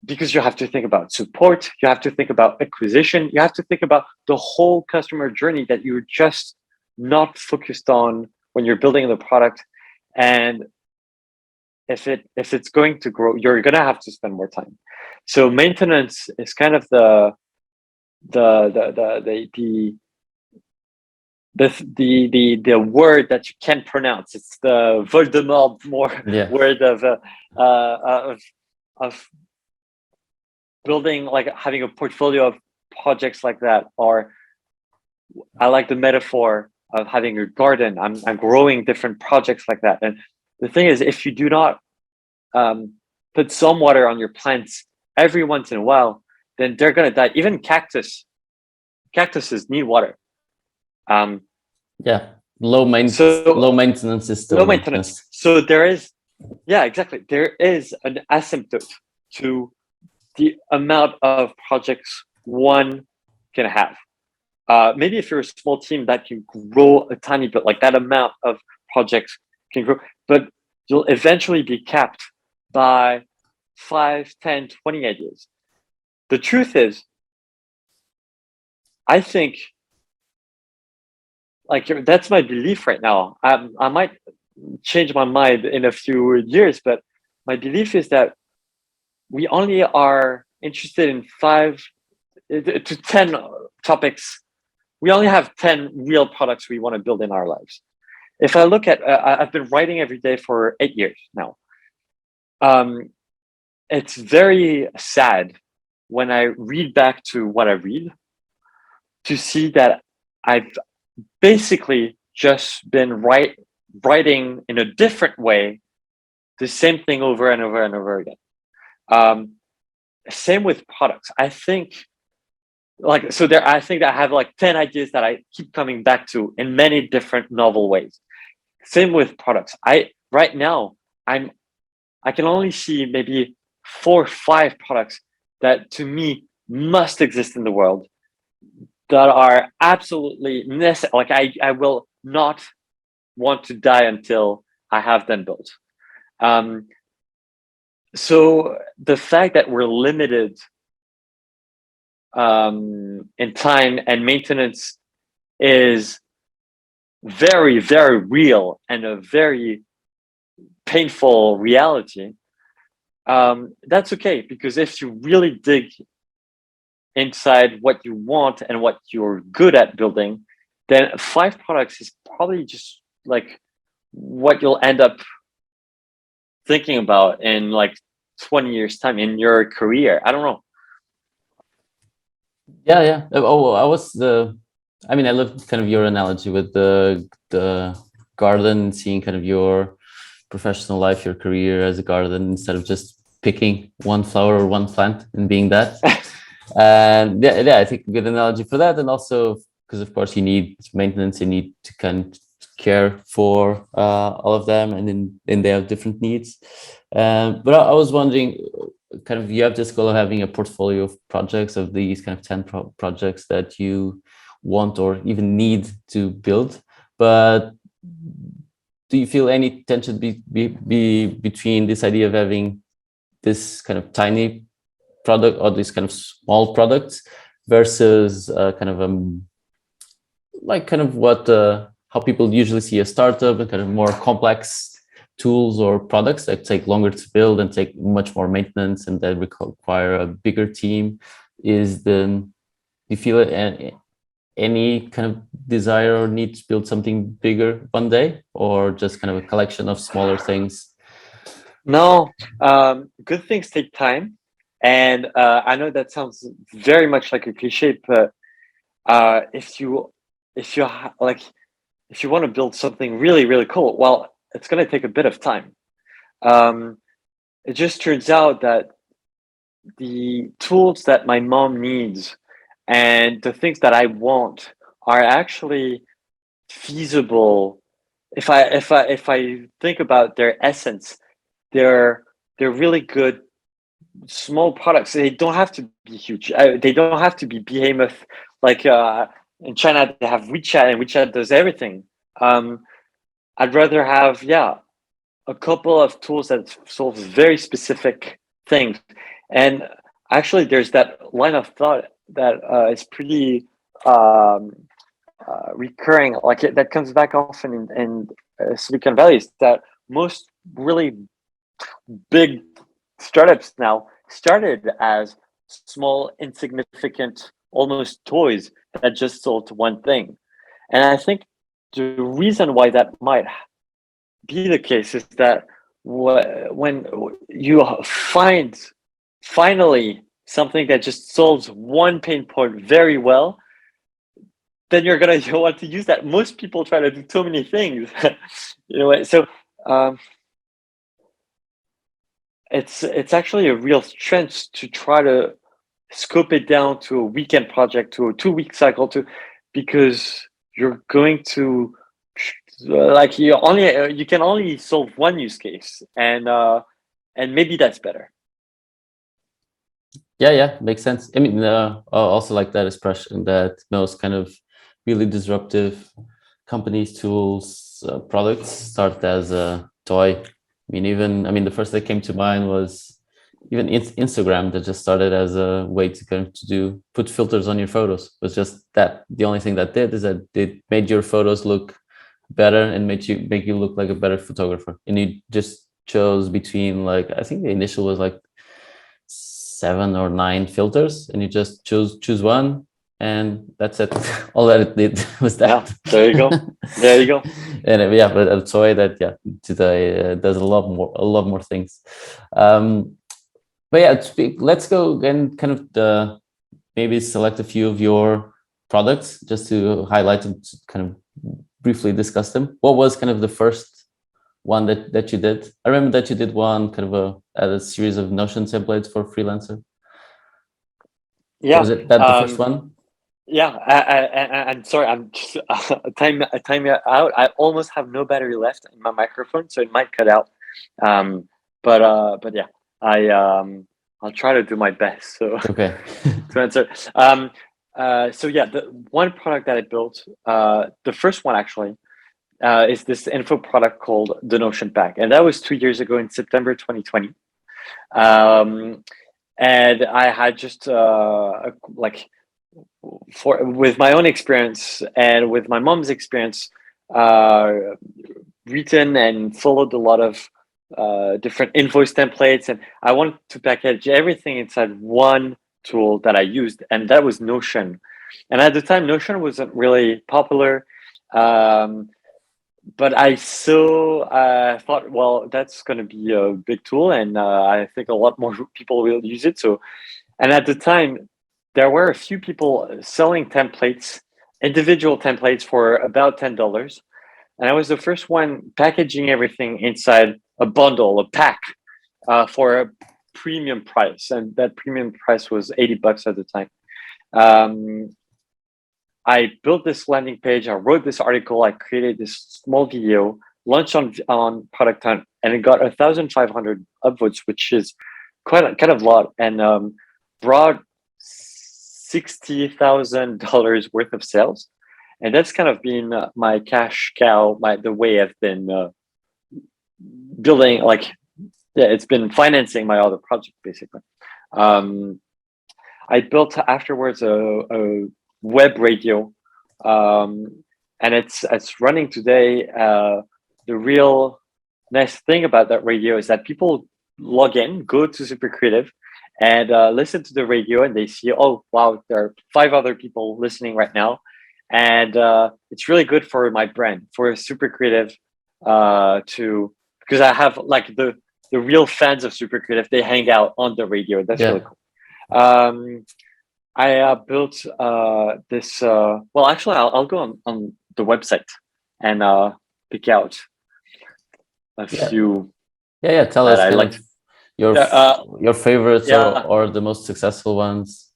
S2: because you have to think about support, you have to think about acquisition, you have to think about the whole customer journey that you're just not focused on when you're building the product. And if it's going to grow, you're gonna have to spend more time. So maintenance is kind of the the word that you can't pronounce. It's the Voldemort
S1: Yeah.
S2: word of building, like having a portfolio of projects like that. Or I like the metaphor of having a garden. I'm growing different projects like that. And the thing is, if you do not put some water on your plants every once in a while, then they're gonna die. Even cactuses need water. Um,
S1: Yeah.
S2: so
S1: Low maintenance is still
S2: low maintenance.
S1: maintenance.
S2: So there is, yeah, exactly. There is an asymptote to the amount of projects one can have. Maybe if you're a small team that can grow a tiny bit, like that amount of projects can grow, but you'll eventually be capped by 5, 10, 20 ideas. The truth is, I think, like, that's my belief right now. I might change my mind in a few years, but my belief is that we only are interested in 5 to 10 topics. We only have 10 real products we want to build in our lives. If I look at, I've been writing every day for 8 years now. It's very sad when I read back to what I read to see that I've basically just been writing in a different way the same thing over and over and over again. Same with products. I think, like, so there, I think that I have like 10 ideas that I keep coming back to in many different novel ways. Same with products. Right now, I can only see maybe 4 or 5 products that to me must exist in the world, that are absolutely necessary. Like, I will not want to die until I have them built. So the fact that we're limited in time and maintenance is very, very real and a very painful reality. That's okay, because if you really dig inside what you want and what you're good at building, then 5 products is probably just like what you'll end up thinking about in like 20 years time in your career. I don't know.
S1: Yeah, yeah. Oh, I mean, I love kind of your analogy with the garden, seeing kind of your professional life, your career as a garden, instead of just picking one flower or one plant and being that. And yeah, I think a good analogy for that. And also because of course you need maintenance, you need to kind of care for all of them, and they have different needs. But I was wondering, kind of, you have this goal of having a portfolio of projects, of these kind of 10 projects that you want or even need to build. But do you feel any tension between this idea of having this kind of tiny product or these kind of small products versus kind of like kind of what how people usually see a startup, and kind of more complex tools or products that take longer to build and take much more maintenance and that require a bigger team? Do you feel any kind of desire or need to build something bigger one day, or just kind of a collection of smaller things?
S2: No, good things take time. And I know that sounds very much like a cliche, but if you like, if you want to build something really, really cool, well, it's going to take a bit of time. Um, it just turns out that the tools that my mom needs and the things that I want are actually feasible. If I think about their essence, they're really good small products. They don't have to be huge. They don't have to be behemoth. Like in China, they have WeChat, and WeChat does everything. Um, I'd rather have, yeah, a couple of tools that solves very specific things. And actually, there's that line of thought that is pretty recurring, like that comes back often in Silicon Valley, is that most really big startups now started as small, insignificant, almost toys that just sold one thing. And I think the reason why that might be the case is that when you find finally something that just solves one pain point very well, then you're gonna you want to use that. Most people try to do too many things, you know. So um, it's actually a real strength to try to scope it down to a weekend project, to a 2 week cycle, to because you're going to like you can only solve one use case, and maybe that's better.
S1: Yeah, makes sense. I mean, I also like that expression that most kind of really disruptive companies, tools, products start as a toy. I mean, the first that came to mind was even Instagram, that just started as a way to kind of put filters on your photos. It was just that the only thing that did is that it made your photos look better and make you look like a better photographer. And you just chose between, like, I think the initial was like 7 or 9 filters, and you just choose one, and that's it. All that it did was that.
S2: Yeah, there you go. There you go.
S1: And yeah, but a toy that today does a lot more things. But yeah, let's go and kind of maybe select a few of your products just to highlight and kind of briefly discuss them. What was kind of the first one that you did? I remember that you did one kind of a series of Notion templates for Freelancer.
S2: Yeah.
S1: Was it that the first one?
S2: Yeah. I'm sorry. I'm just time out. I almost have no battery left in my microphone, so it might cut out. But yeah, I'll try to do my best. So
S1: Okay.
S2: to answer. So yeah, the one product that I built, the first one actually, is this info product called the Notion Pack, and that was 2 years ago in September 2020. Um, and I had just like for with my own experience and with my mom's experience, uh, written and followed a lot of different invoice templates, and I wanted to package everything inside one tool that I used, and that was Notion. And at the time, Notion wasn't really popular. Um, but I so thought, well, that's going to be a big tool, and I think a lot more people will use it. So, and at the time, there were a few people selling templates, individual templates for about $10, and I was the first one packaging everything inside a bundle, a pack, for a premium price, and that premium price was $80 at the time. Um, I built this landing page. I wrote this article. I created this small video, launched on Product Hunt, and it got 1,500 upvotes, which is kind of a lot, and brought $60,000 worth of sales. And that's kind of been my cash cow, the way I've been building. Like, yeah, it's been financing my other project basically. Um, I built afterwards a web radio, and it's running today. The real nice thing about that radio is that people log in, go to Super Creative, and listen to the radio, and they see, oh wow, there are 5 other people listening right now, and it's really good for my brand, for Super Creative, to because I have like the real fans of Super Creative. They hang out on the radio. That's really
S1: Yeah.
S2: cool. I built this. Well, actually, I'll go on the website and pick out a
S1: Yeah.
S2: few
S1: Yeah. Tell
S2: that
S1: us
S2: I
S1: kind
S2: liked.
S1: of your
S2: Uh,
S1: your favorites,
S2: yeah,
S1: or the most successful ones.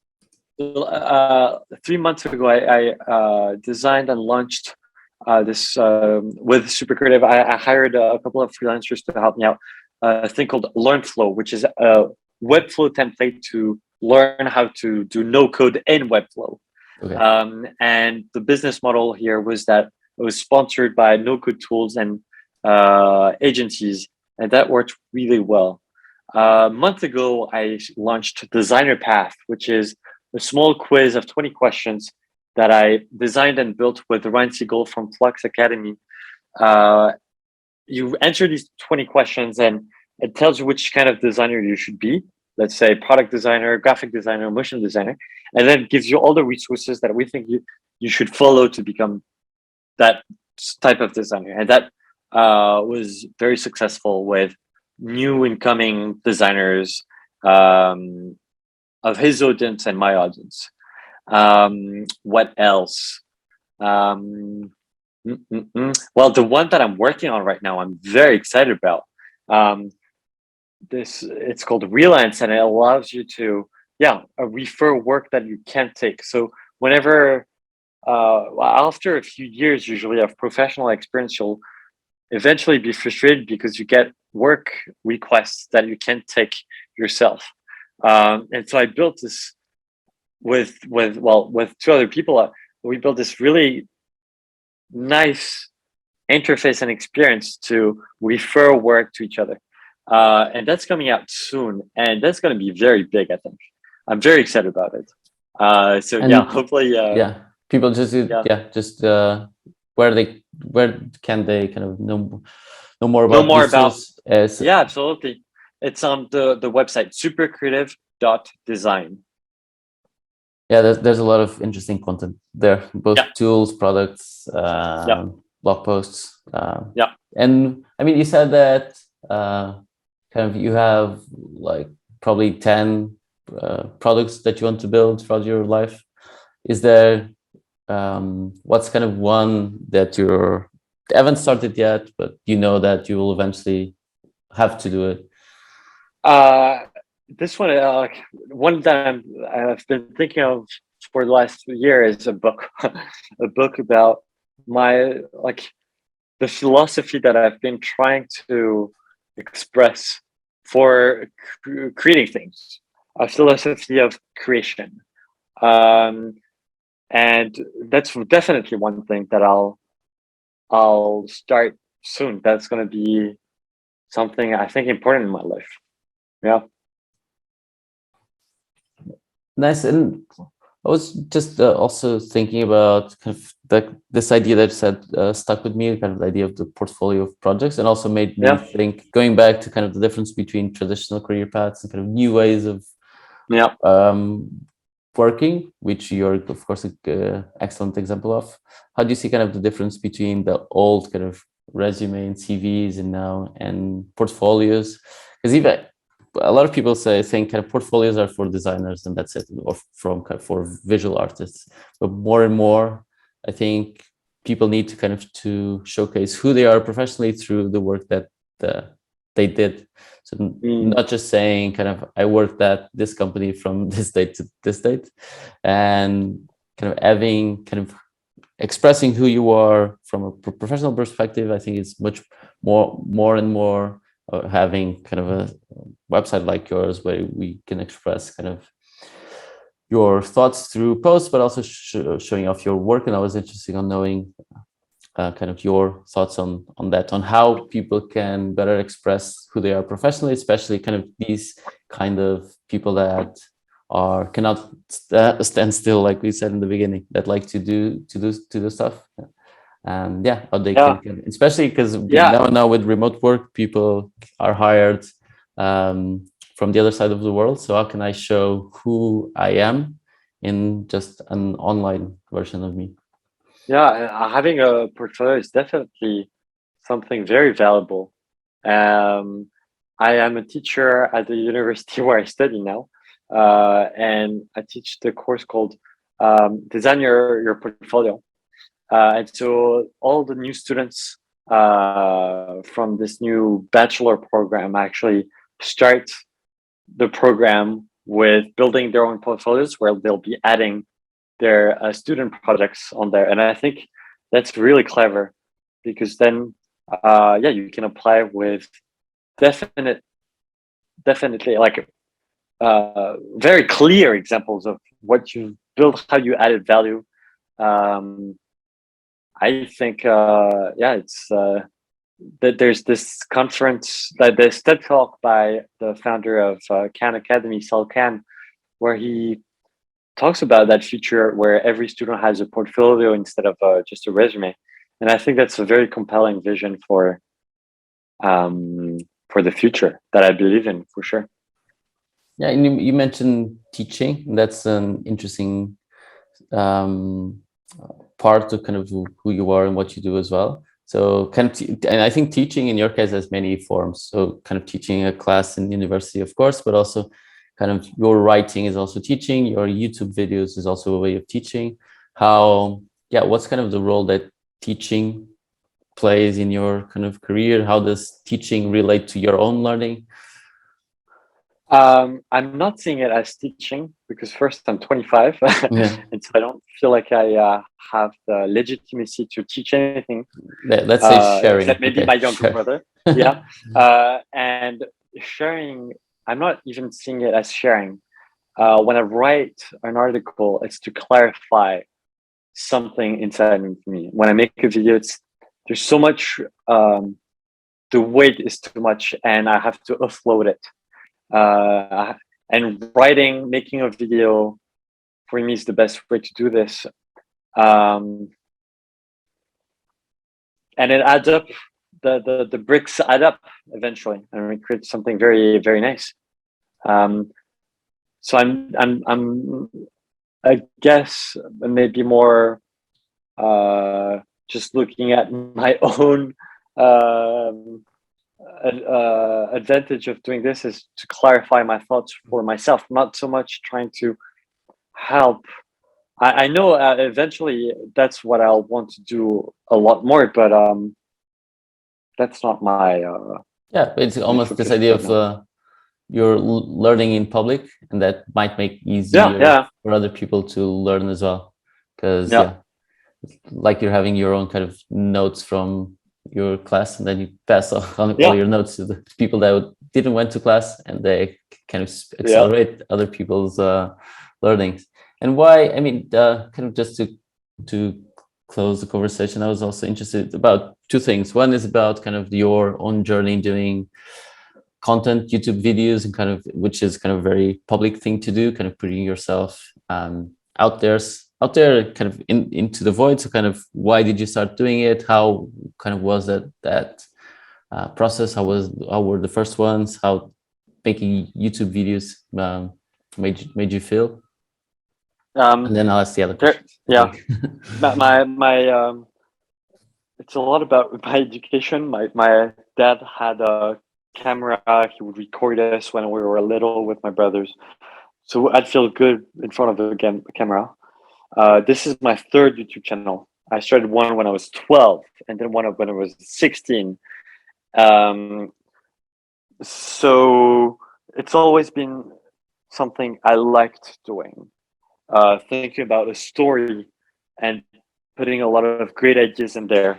S2: 3 months ago, I designed and launched this with Super Creative. I hired a couple of freelancers to help me out. A thing called LearnFlow, which is a Webflow template to learn how to do no code in Webflow.
S1: Okay.
S2: And the business model here was that it was sponsored by no code tools and agencies, and that worked really well. A month ago, I launched Designer Path, which is a small quiz of 20 questions that I designed and built with Ryan Siegel from Flux Academy. You answer these 20 questions, and it tells you which kind of designer you should be. Let's say product designer, graphic designer, motion designer, and then it gives you all the resources that we think you should follow to become that type of designer, and that was very successful with new incoming designers of his audience and my audience. What else? Um, well, the one that I'm working on right now, I'm very excited about. Um, it's called Freelance, and it allows you to refer work that you can't take. So whenever after a few years, usually of professional experience, you'll eventually be frustrated because you get work requests that you can't take yourself. And so I built this with two other people. We built this really nice interface and experience to refer work to each other. And that's coming out soon, and that's going to be very big, I think. I'm very excited about it. So
S1: And
S2: yeah, hopefully
S1: people just
S2: yeah,
S1: just where can they kind of know more
S2: know
S1: about
S2: more
S1: these
S2: about.
S1: tools? As
S2: Yeah, absolutely. It's on the website supercreative.design.
S1: yeah, there's a lot of interesting content there, both
S2: Yeah,
S1: tools, products,
S2: yeah,
S1: blog posts.
S2: yeah.
S1: And I mean, you said that kind of you have like probably 10 products that you want to build throughout your life. Is there what's kind of one that you haven't started yet, but you know that you will eventually have to do it?
S2: Uh, this one that I've been thinking of for the last year is a book, a book about my the philosophy that I've been trying to express for creating things, a philosophy of creation. Um, and that's definitely one thing that I'll start soon. That's going to be something I think important in my life. Yeah.
S1: Nice. And I was just also thinking about kind of this idea that said stuck with me, kind of the idea of the portfolio of projects, and also made me
S2: Yeah.
S1: think, going back to kind of the difference between traditional career paths and kind of new ways of
S2: Yeah.
S1: working, which you're of course an excellent example of. How do you see kind of the difference between the old kind of resume and CVs and now and portfolios? Because even a lot of people think kind of portfolios are for designers and that's it, or for visual artists. But more and more, I think people need to kind of to showcase who they are professionally through the work that they did. So not just saying kind of I worked at this company from this date to this date, and kind of having kind of expressing who you are from a professional perspective. I think it's much more and more having kind of a website like yours where we can express kind of your thoughts through posts, but also showing off your work. And I was interested on knowing kind of your thoughts on that, on how people can better express who they are professionally, especially kind of these kind of people that cannot stand still, like we said in the beginning, that like to do stuff. And yeah, how they can especially because now with remote work, people are hired from the other side of the world. So how can I show who I am in just an online version of me?
S2: Yeah, having a portfolio is definitely something very valuable. I am a teacher at the university where I study now, and I teach the course called Design Your Portfolio. And so all the new students from this new bachelor program actually start the program with building their own portfolios where they'll be adding their student projects on there. And I think that's really clever because then, you can apply with definitely like very clear examples of what you built, how you added value. I think, it's that there's this conference, that this TED talk by the founder of Khan Academy, Sal Khan, where he talks about that feature where every student has a portfolio instead of just a resume. And I think that's a very compelling vision for the future that I believe in for sure.
S1: Yeah, and you mentioned teaching. That's an interesting part of kind of who you are and what you do as well. So kind of, and I think teaching in your case has many forms. So kind of teaching a class in university, of course, but also kind of your writing is also teaching, your YouTube videos is also a way of teaching. How, yeah, what's kind of the role that teaching plays in your kind of career? How does teaching relate to your own learning?
S2: I'm not seeing it as teaching because first I'm 25,
S1: Yeah,
S2: and so I don't feel like I have the legitimacy to teach anything,
S1: let's say sharing.
S2: except maybe
S1: Okay,
S2: my younger
S1: sure.
S2: brother. Yeah, and sharing, I'm not even seeing it as sharing. When I write an article, it's to clarify something inside of me. When I make a video, there's so much. The weight is too much, and I have to offload it. And writing, making a video for me is the best way to do this. And it adds up. The bricks add up eventually, and we create something very very nice. So I guess maybe more just looking at my own advantage of doing this is to clarify my thoughts for myself, not so much trying to help. I know eventually that's what I'll want to do a lot more, but that's not my
S1: Yeah, it's
S2: my
S1: almost this
S2: focus
S1: idea
S2: right
S1: of
S2: now.
S1: you're learning in public, and that might make
S2: Yeah,
S1: easier
S2: yeah,
S1: for other people to learn as well. Because
S2: yeah,
S1: yeah, like you're having your own kind of notes from your class, and then you pass on all
S2: yeah,
S1: your notes to the people that didn't went to class, and they kind of
S2: yeah.
S1: accelerate other people's learnings. And why? I mean, kind of just to close the conversation, I was also interested about two things. One is about kind of your own journey doing content, YouTube videos, and kind of, which is kind of a very public thing to do, kind of putting yourself out there, kind of into the void. So kind of, why did you start doing it? How kind of was that process? How were the first ones? How making YouTube videos made you feel? And
S2: Um,
S1: then I'll ask the other
S2: there,
S1: questions.
S2: yeah.
S1: Okay.
S2: My it's a lot about my education. My dad had a camera. He would record us when we were little with my brothers, so I'd feel good in front of the camera. This is my third YouTube channel. I started one when I was 12, and then one when I was 16. Um, so it's always been something I liked doing. Thinking about a story and putting a lot of great ideas in there.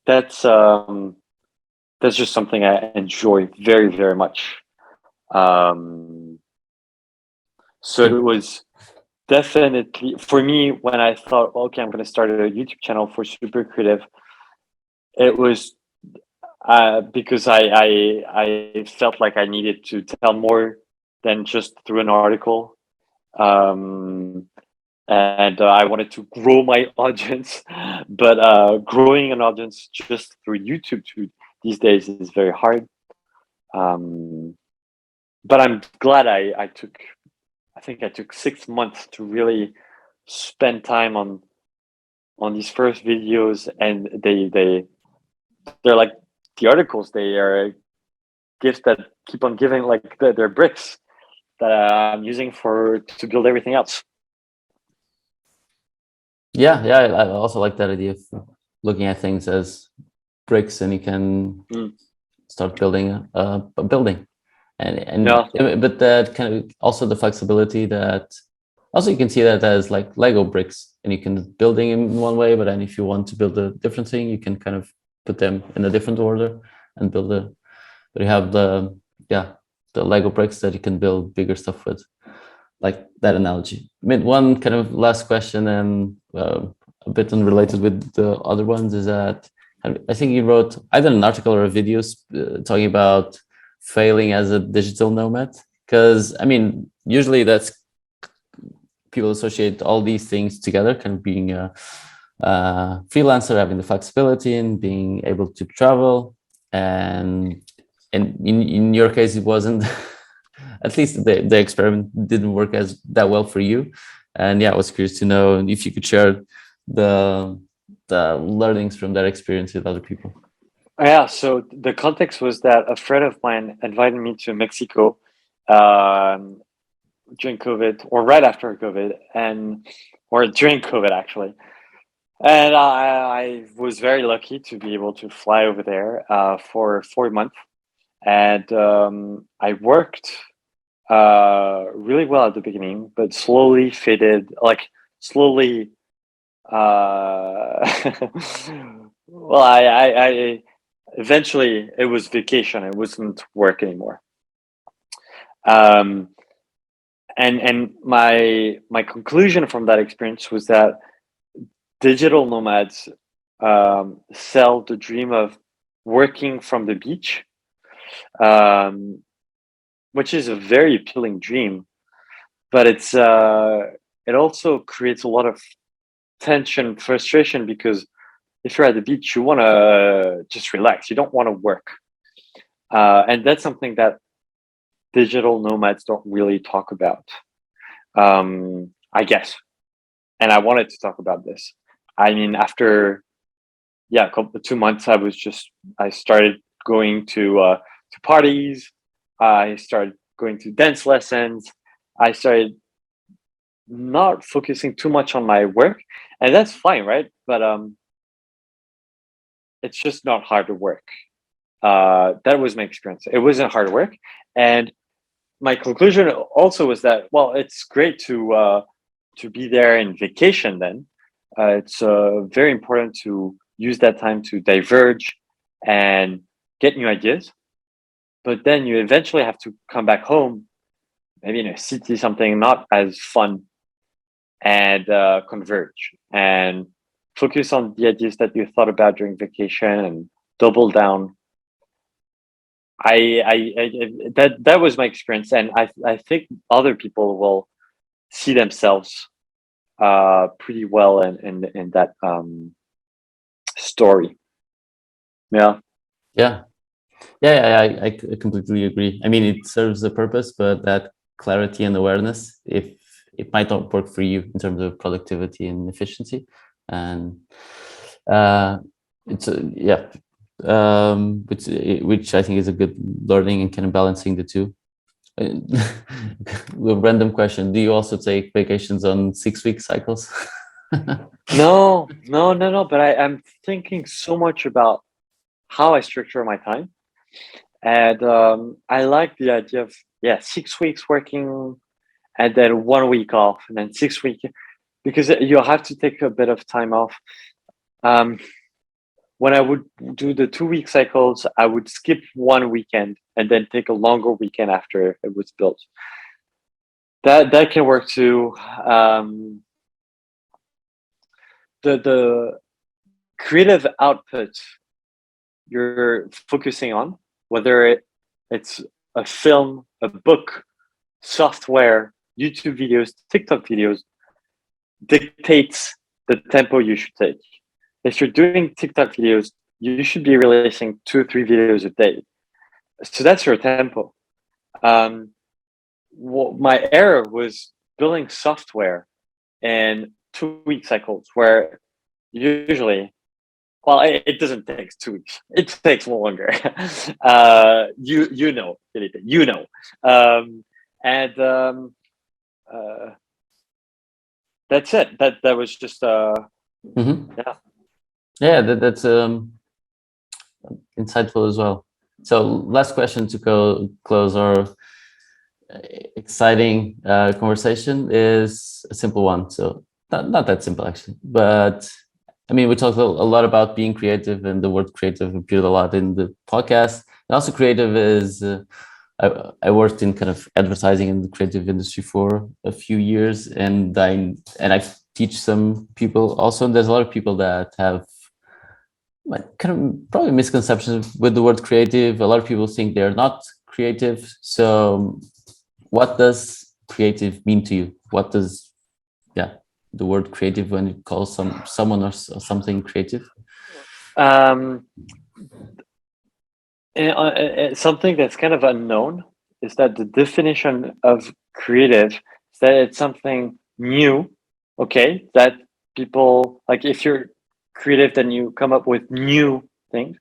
S2: That's um, that's just something I enjoy very very much. Um, so it was definitely for me when I thought, okay, I'm going to start a YouTube channel for Super Creative. It was because I felt like I needed to tell more than just through an article, um, and I wanted to grow my audience. But growing an audience just through YouTube these days is very hard. Um, but I'm glad I took. I think I took 6 months to really spend time on these first videos, and they're like the articles. They are gifts that keep on giving, like they're bricks that I'm using for to build everything else.
S1: Yeah, I also like that idea of looking at things as bricks, and you can
S2: Mm.
S1: start building a building. And
S2: Yeah,
S1: but that kind of also the flexibility that also you can see that as like Lego bricks, and you can building in one way, but then if you want to build a different thing, you can kind of put them in a different order and build a, but you have the, yeah, the Lego bricks that you can build bigger stuff with, like that analogy. I mean, one kind of last question, and a bit unrelated with the other ones, is that I think you wrote either an article or a video talking about failing as a digital nomad. Because I mean, usually that's, people associate all these things together, kind of being a freelancer, having the flexibility and being able to travel, and in your case it wasn't. At least the experiment didn't work as that well for you. And yeah, I was curious to know if you could share the learnings from that experience with other people.
S2: Yeah, so the context was that a friend of mine invited me to Mexico um, during COVID or right after COVID, and or during COVID actually. And I was very lucky to be able to fly over there for 4 months, and I worked really well at the beginning, but slowly faded, like slowly. Well, I eventually it was vacation. It wasn't work anymore. Um, and my conclusion from that experience was that digital nomads sell the dream of working from the beach, um, which is a very appealing dream, but it also creates a lot of tension, frustration, because if you're at the beach, you want to just relax. You don't want to work, and that's something that digital nomads don't really talk about, I guess. And I wanted to talk about this. I mean, after yeah, 2 months, I started going to parties. I started going to dance lessons. I started not focusing too much on my work, and that's fine, right? But it's just not hard work. That was my experience. It wasn't hard work, and my conclusion also was that, well, it's great to be there in vacation. Then it's very important to use that time to diverge and get new ideas. But then you eventually have to come back home, maybe in a city, something not as fun, and converge and focus on the ideas that you thought about during vacation and double down. That was my experience, and I think other people will see themselves pretty well in that story. Yeah.
S1: Yeah. I completely agree. I mean, it serves a purpose, but that clarity and awareness, if it might not work for you in terms of productivity and efficiency, and uh, it's yeah, which I think is a good learning and kind of balancing the two. A random question: do you also take vacations on 6 week cycles?
S2: No, no, no, no. But I'm thinking so much about how I structure my time, and I like the idea of, yeah, 6 weeks working and then 1 week off, and then 6 weeks, because you have to take a bit of time off. Um, when I would do the 2 week cycles, I would skip one weekend and then take a longer weekend after it was built. That can work too. Um, the creative output you're focusing on, whether it's a film, a book, software, YouTube videos, TikTok videos, dictates the tempo you should take. If you're doing TikTok videos, you should be releasing 2 or 3 videos a day. So that's your tempo. Um, my error was building software in 2 week cycles, where usually, well, it doesn't take 2 weeks. It takes longer. You know, Felipe, you know, and uh, that's it. That was just
S1: Mhm.
S2: yeah.
S1: Yeah, that's insightful as well. So last question to close our exciting conversation is a simple one. So not that simple actually, but I mean, we talked a lot about being creative, and the word creative appeared a lot in the podcast. And also creative is, I worked in kind of advertising in the creative industry for a few years, and I teach some people also. And there's a lot of people that have like kind of probably misconceptions with the word creative. A lot of people think they're not creative. So what does creative mean to you? What does, yeah, the word creative, when you call someone or something creative?
S2: Um, Something that's kind of unknown is that the definition of creative is that it's something new. Okay, that people like if you're creative, then you come up with new things.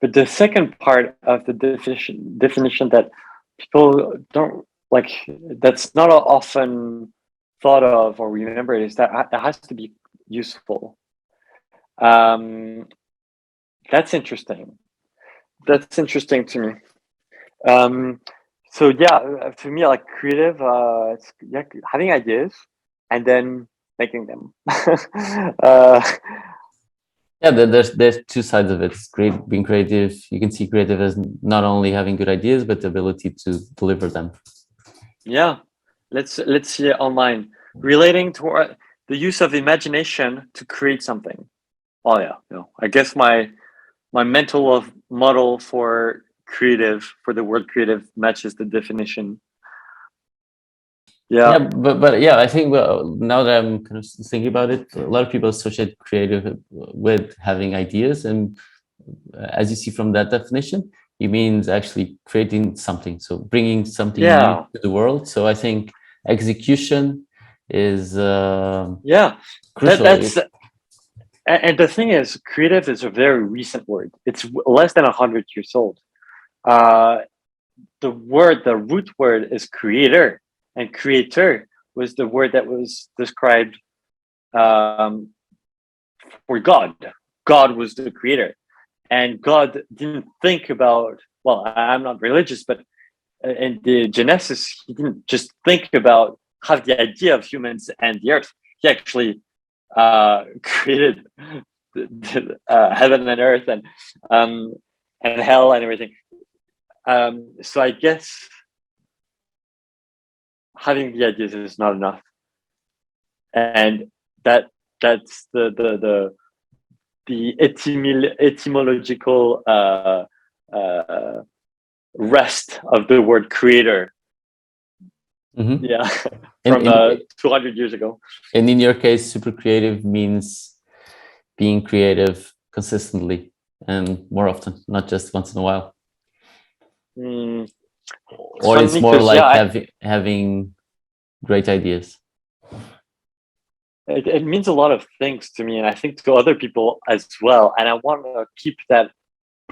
S2: But the second part of the definition that people don't like, that's not often thought of or remembered, is that it has to be useful. Um, that's interesting. That's interesting to me. So yeah, to me, like creative, it's yeah, having ideas and then making them. uh,
S1: Yeah, there's two sides of it. It's great being creative. You can see creative as not only having good ideas, but the ability to deliver them.
S2: yeah, let's see it online. Relating to the use of imagination to create something. Oh yeah, I guess my mental of model for creative, for the word creative, matches the definition.
S1: Yeah,
S2: Yeah,
S1: but yeah, I think now that I'm kind of thinking about it, a lot of people associate creative with having ideas, and as you see from that definition, it means actually creating something, so bringing something new
S2: yeah,
S1: to the world. So I think execution is
S2: yeah.
S1: crucial.
S2: That's and the thing is, creative is a very recent word. It's less than 100 years old. Uh, the root word is creator, and creator was the word that was described um, for God. God was the creator, and God didn't think about. Well, I'm not religious, but in the Genesis, he didn't just think about have the idea of humans and the earth. He actually created heaven and earth and hell and everything. So I guess having the ideas is not enough, and that that's the etymological uh, rest of the word creator.
S1: Mhm.
S2: Yeah,
S1: And
S2: from 200 years ago.
S1: and in your case, super creative means being creative consistently and more often, not just once in a while.
S2: Mm, it's
S1: Or it's
S2: funny
S1: more
S2: because
S1: like
S2: yeah,
S1: having great ideas.
S2: it means a lot of things to me, and I think to other people as well. And I want to keep that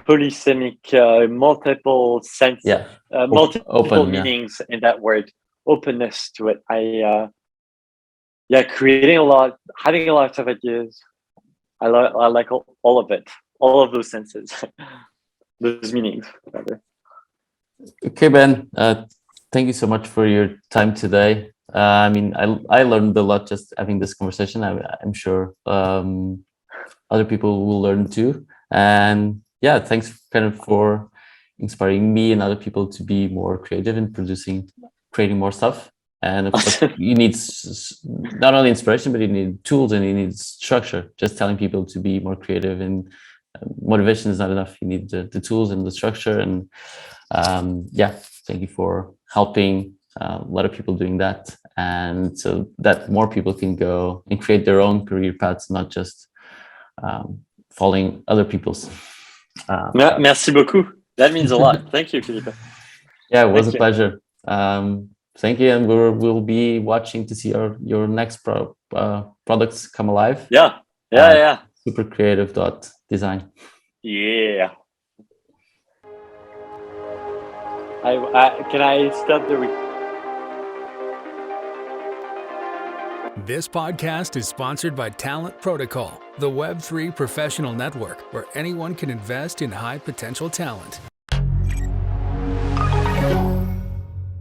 S2: polysemic, multiple sense,
S1: Yeah,
S2: multiple
S1: open. Yeah.
S2: meanings in that word, openness to it. Yeah, creating a lot, having a lot of ideas. I like all of it, all of those senses, those meanings. Rather.
S1: Okay, Ben. Thank you so much for your time today. I mean, I learned a lot just having this conversation. I'm sure other people will learn too. And yeah, thanks kind of for inspiring me and other people to be more creative in creating more stuff. And of course, you need not only inspiration, but you need tools and you need structure. Just telling people to be more creative and motivation is not enough. You need the tools and the structure. And yeah, thank you for helping a lot of people doing that. And so that more people can go and create their own career paths, not just following other people's.
S2: Merci beaucoup. That means a lot. Thank you, Philippe.
S1: Yeah, it was
S2: Thank
S1: a
S2: you.
S1: pleasure. Thank you, and we'll be watching to see your next products come alive.
S2: Yeah.
S1: Supercreative.design.
S2: Yeah. Can I stop the recording?
S3: This podcast is sponsored by Talent Protocol, the Web3 professional network where anyone can invest in high potential talent.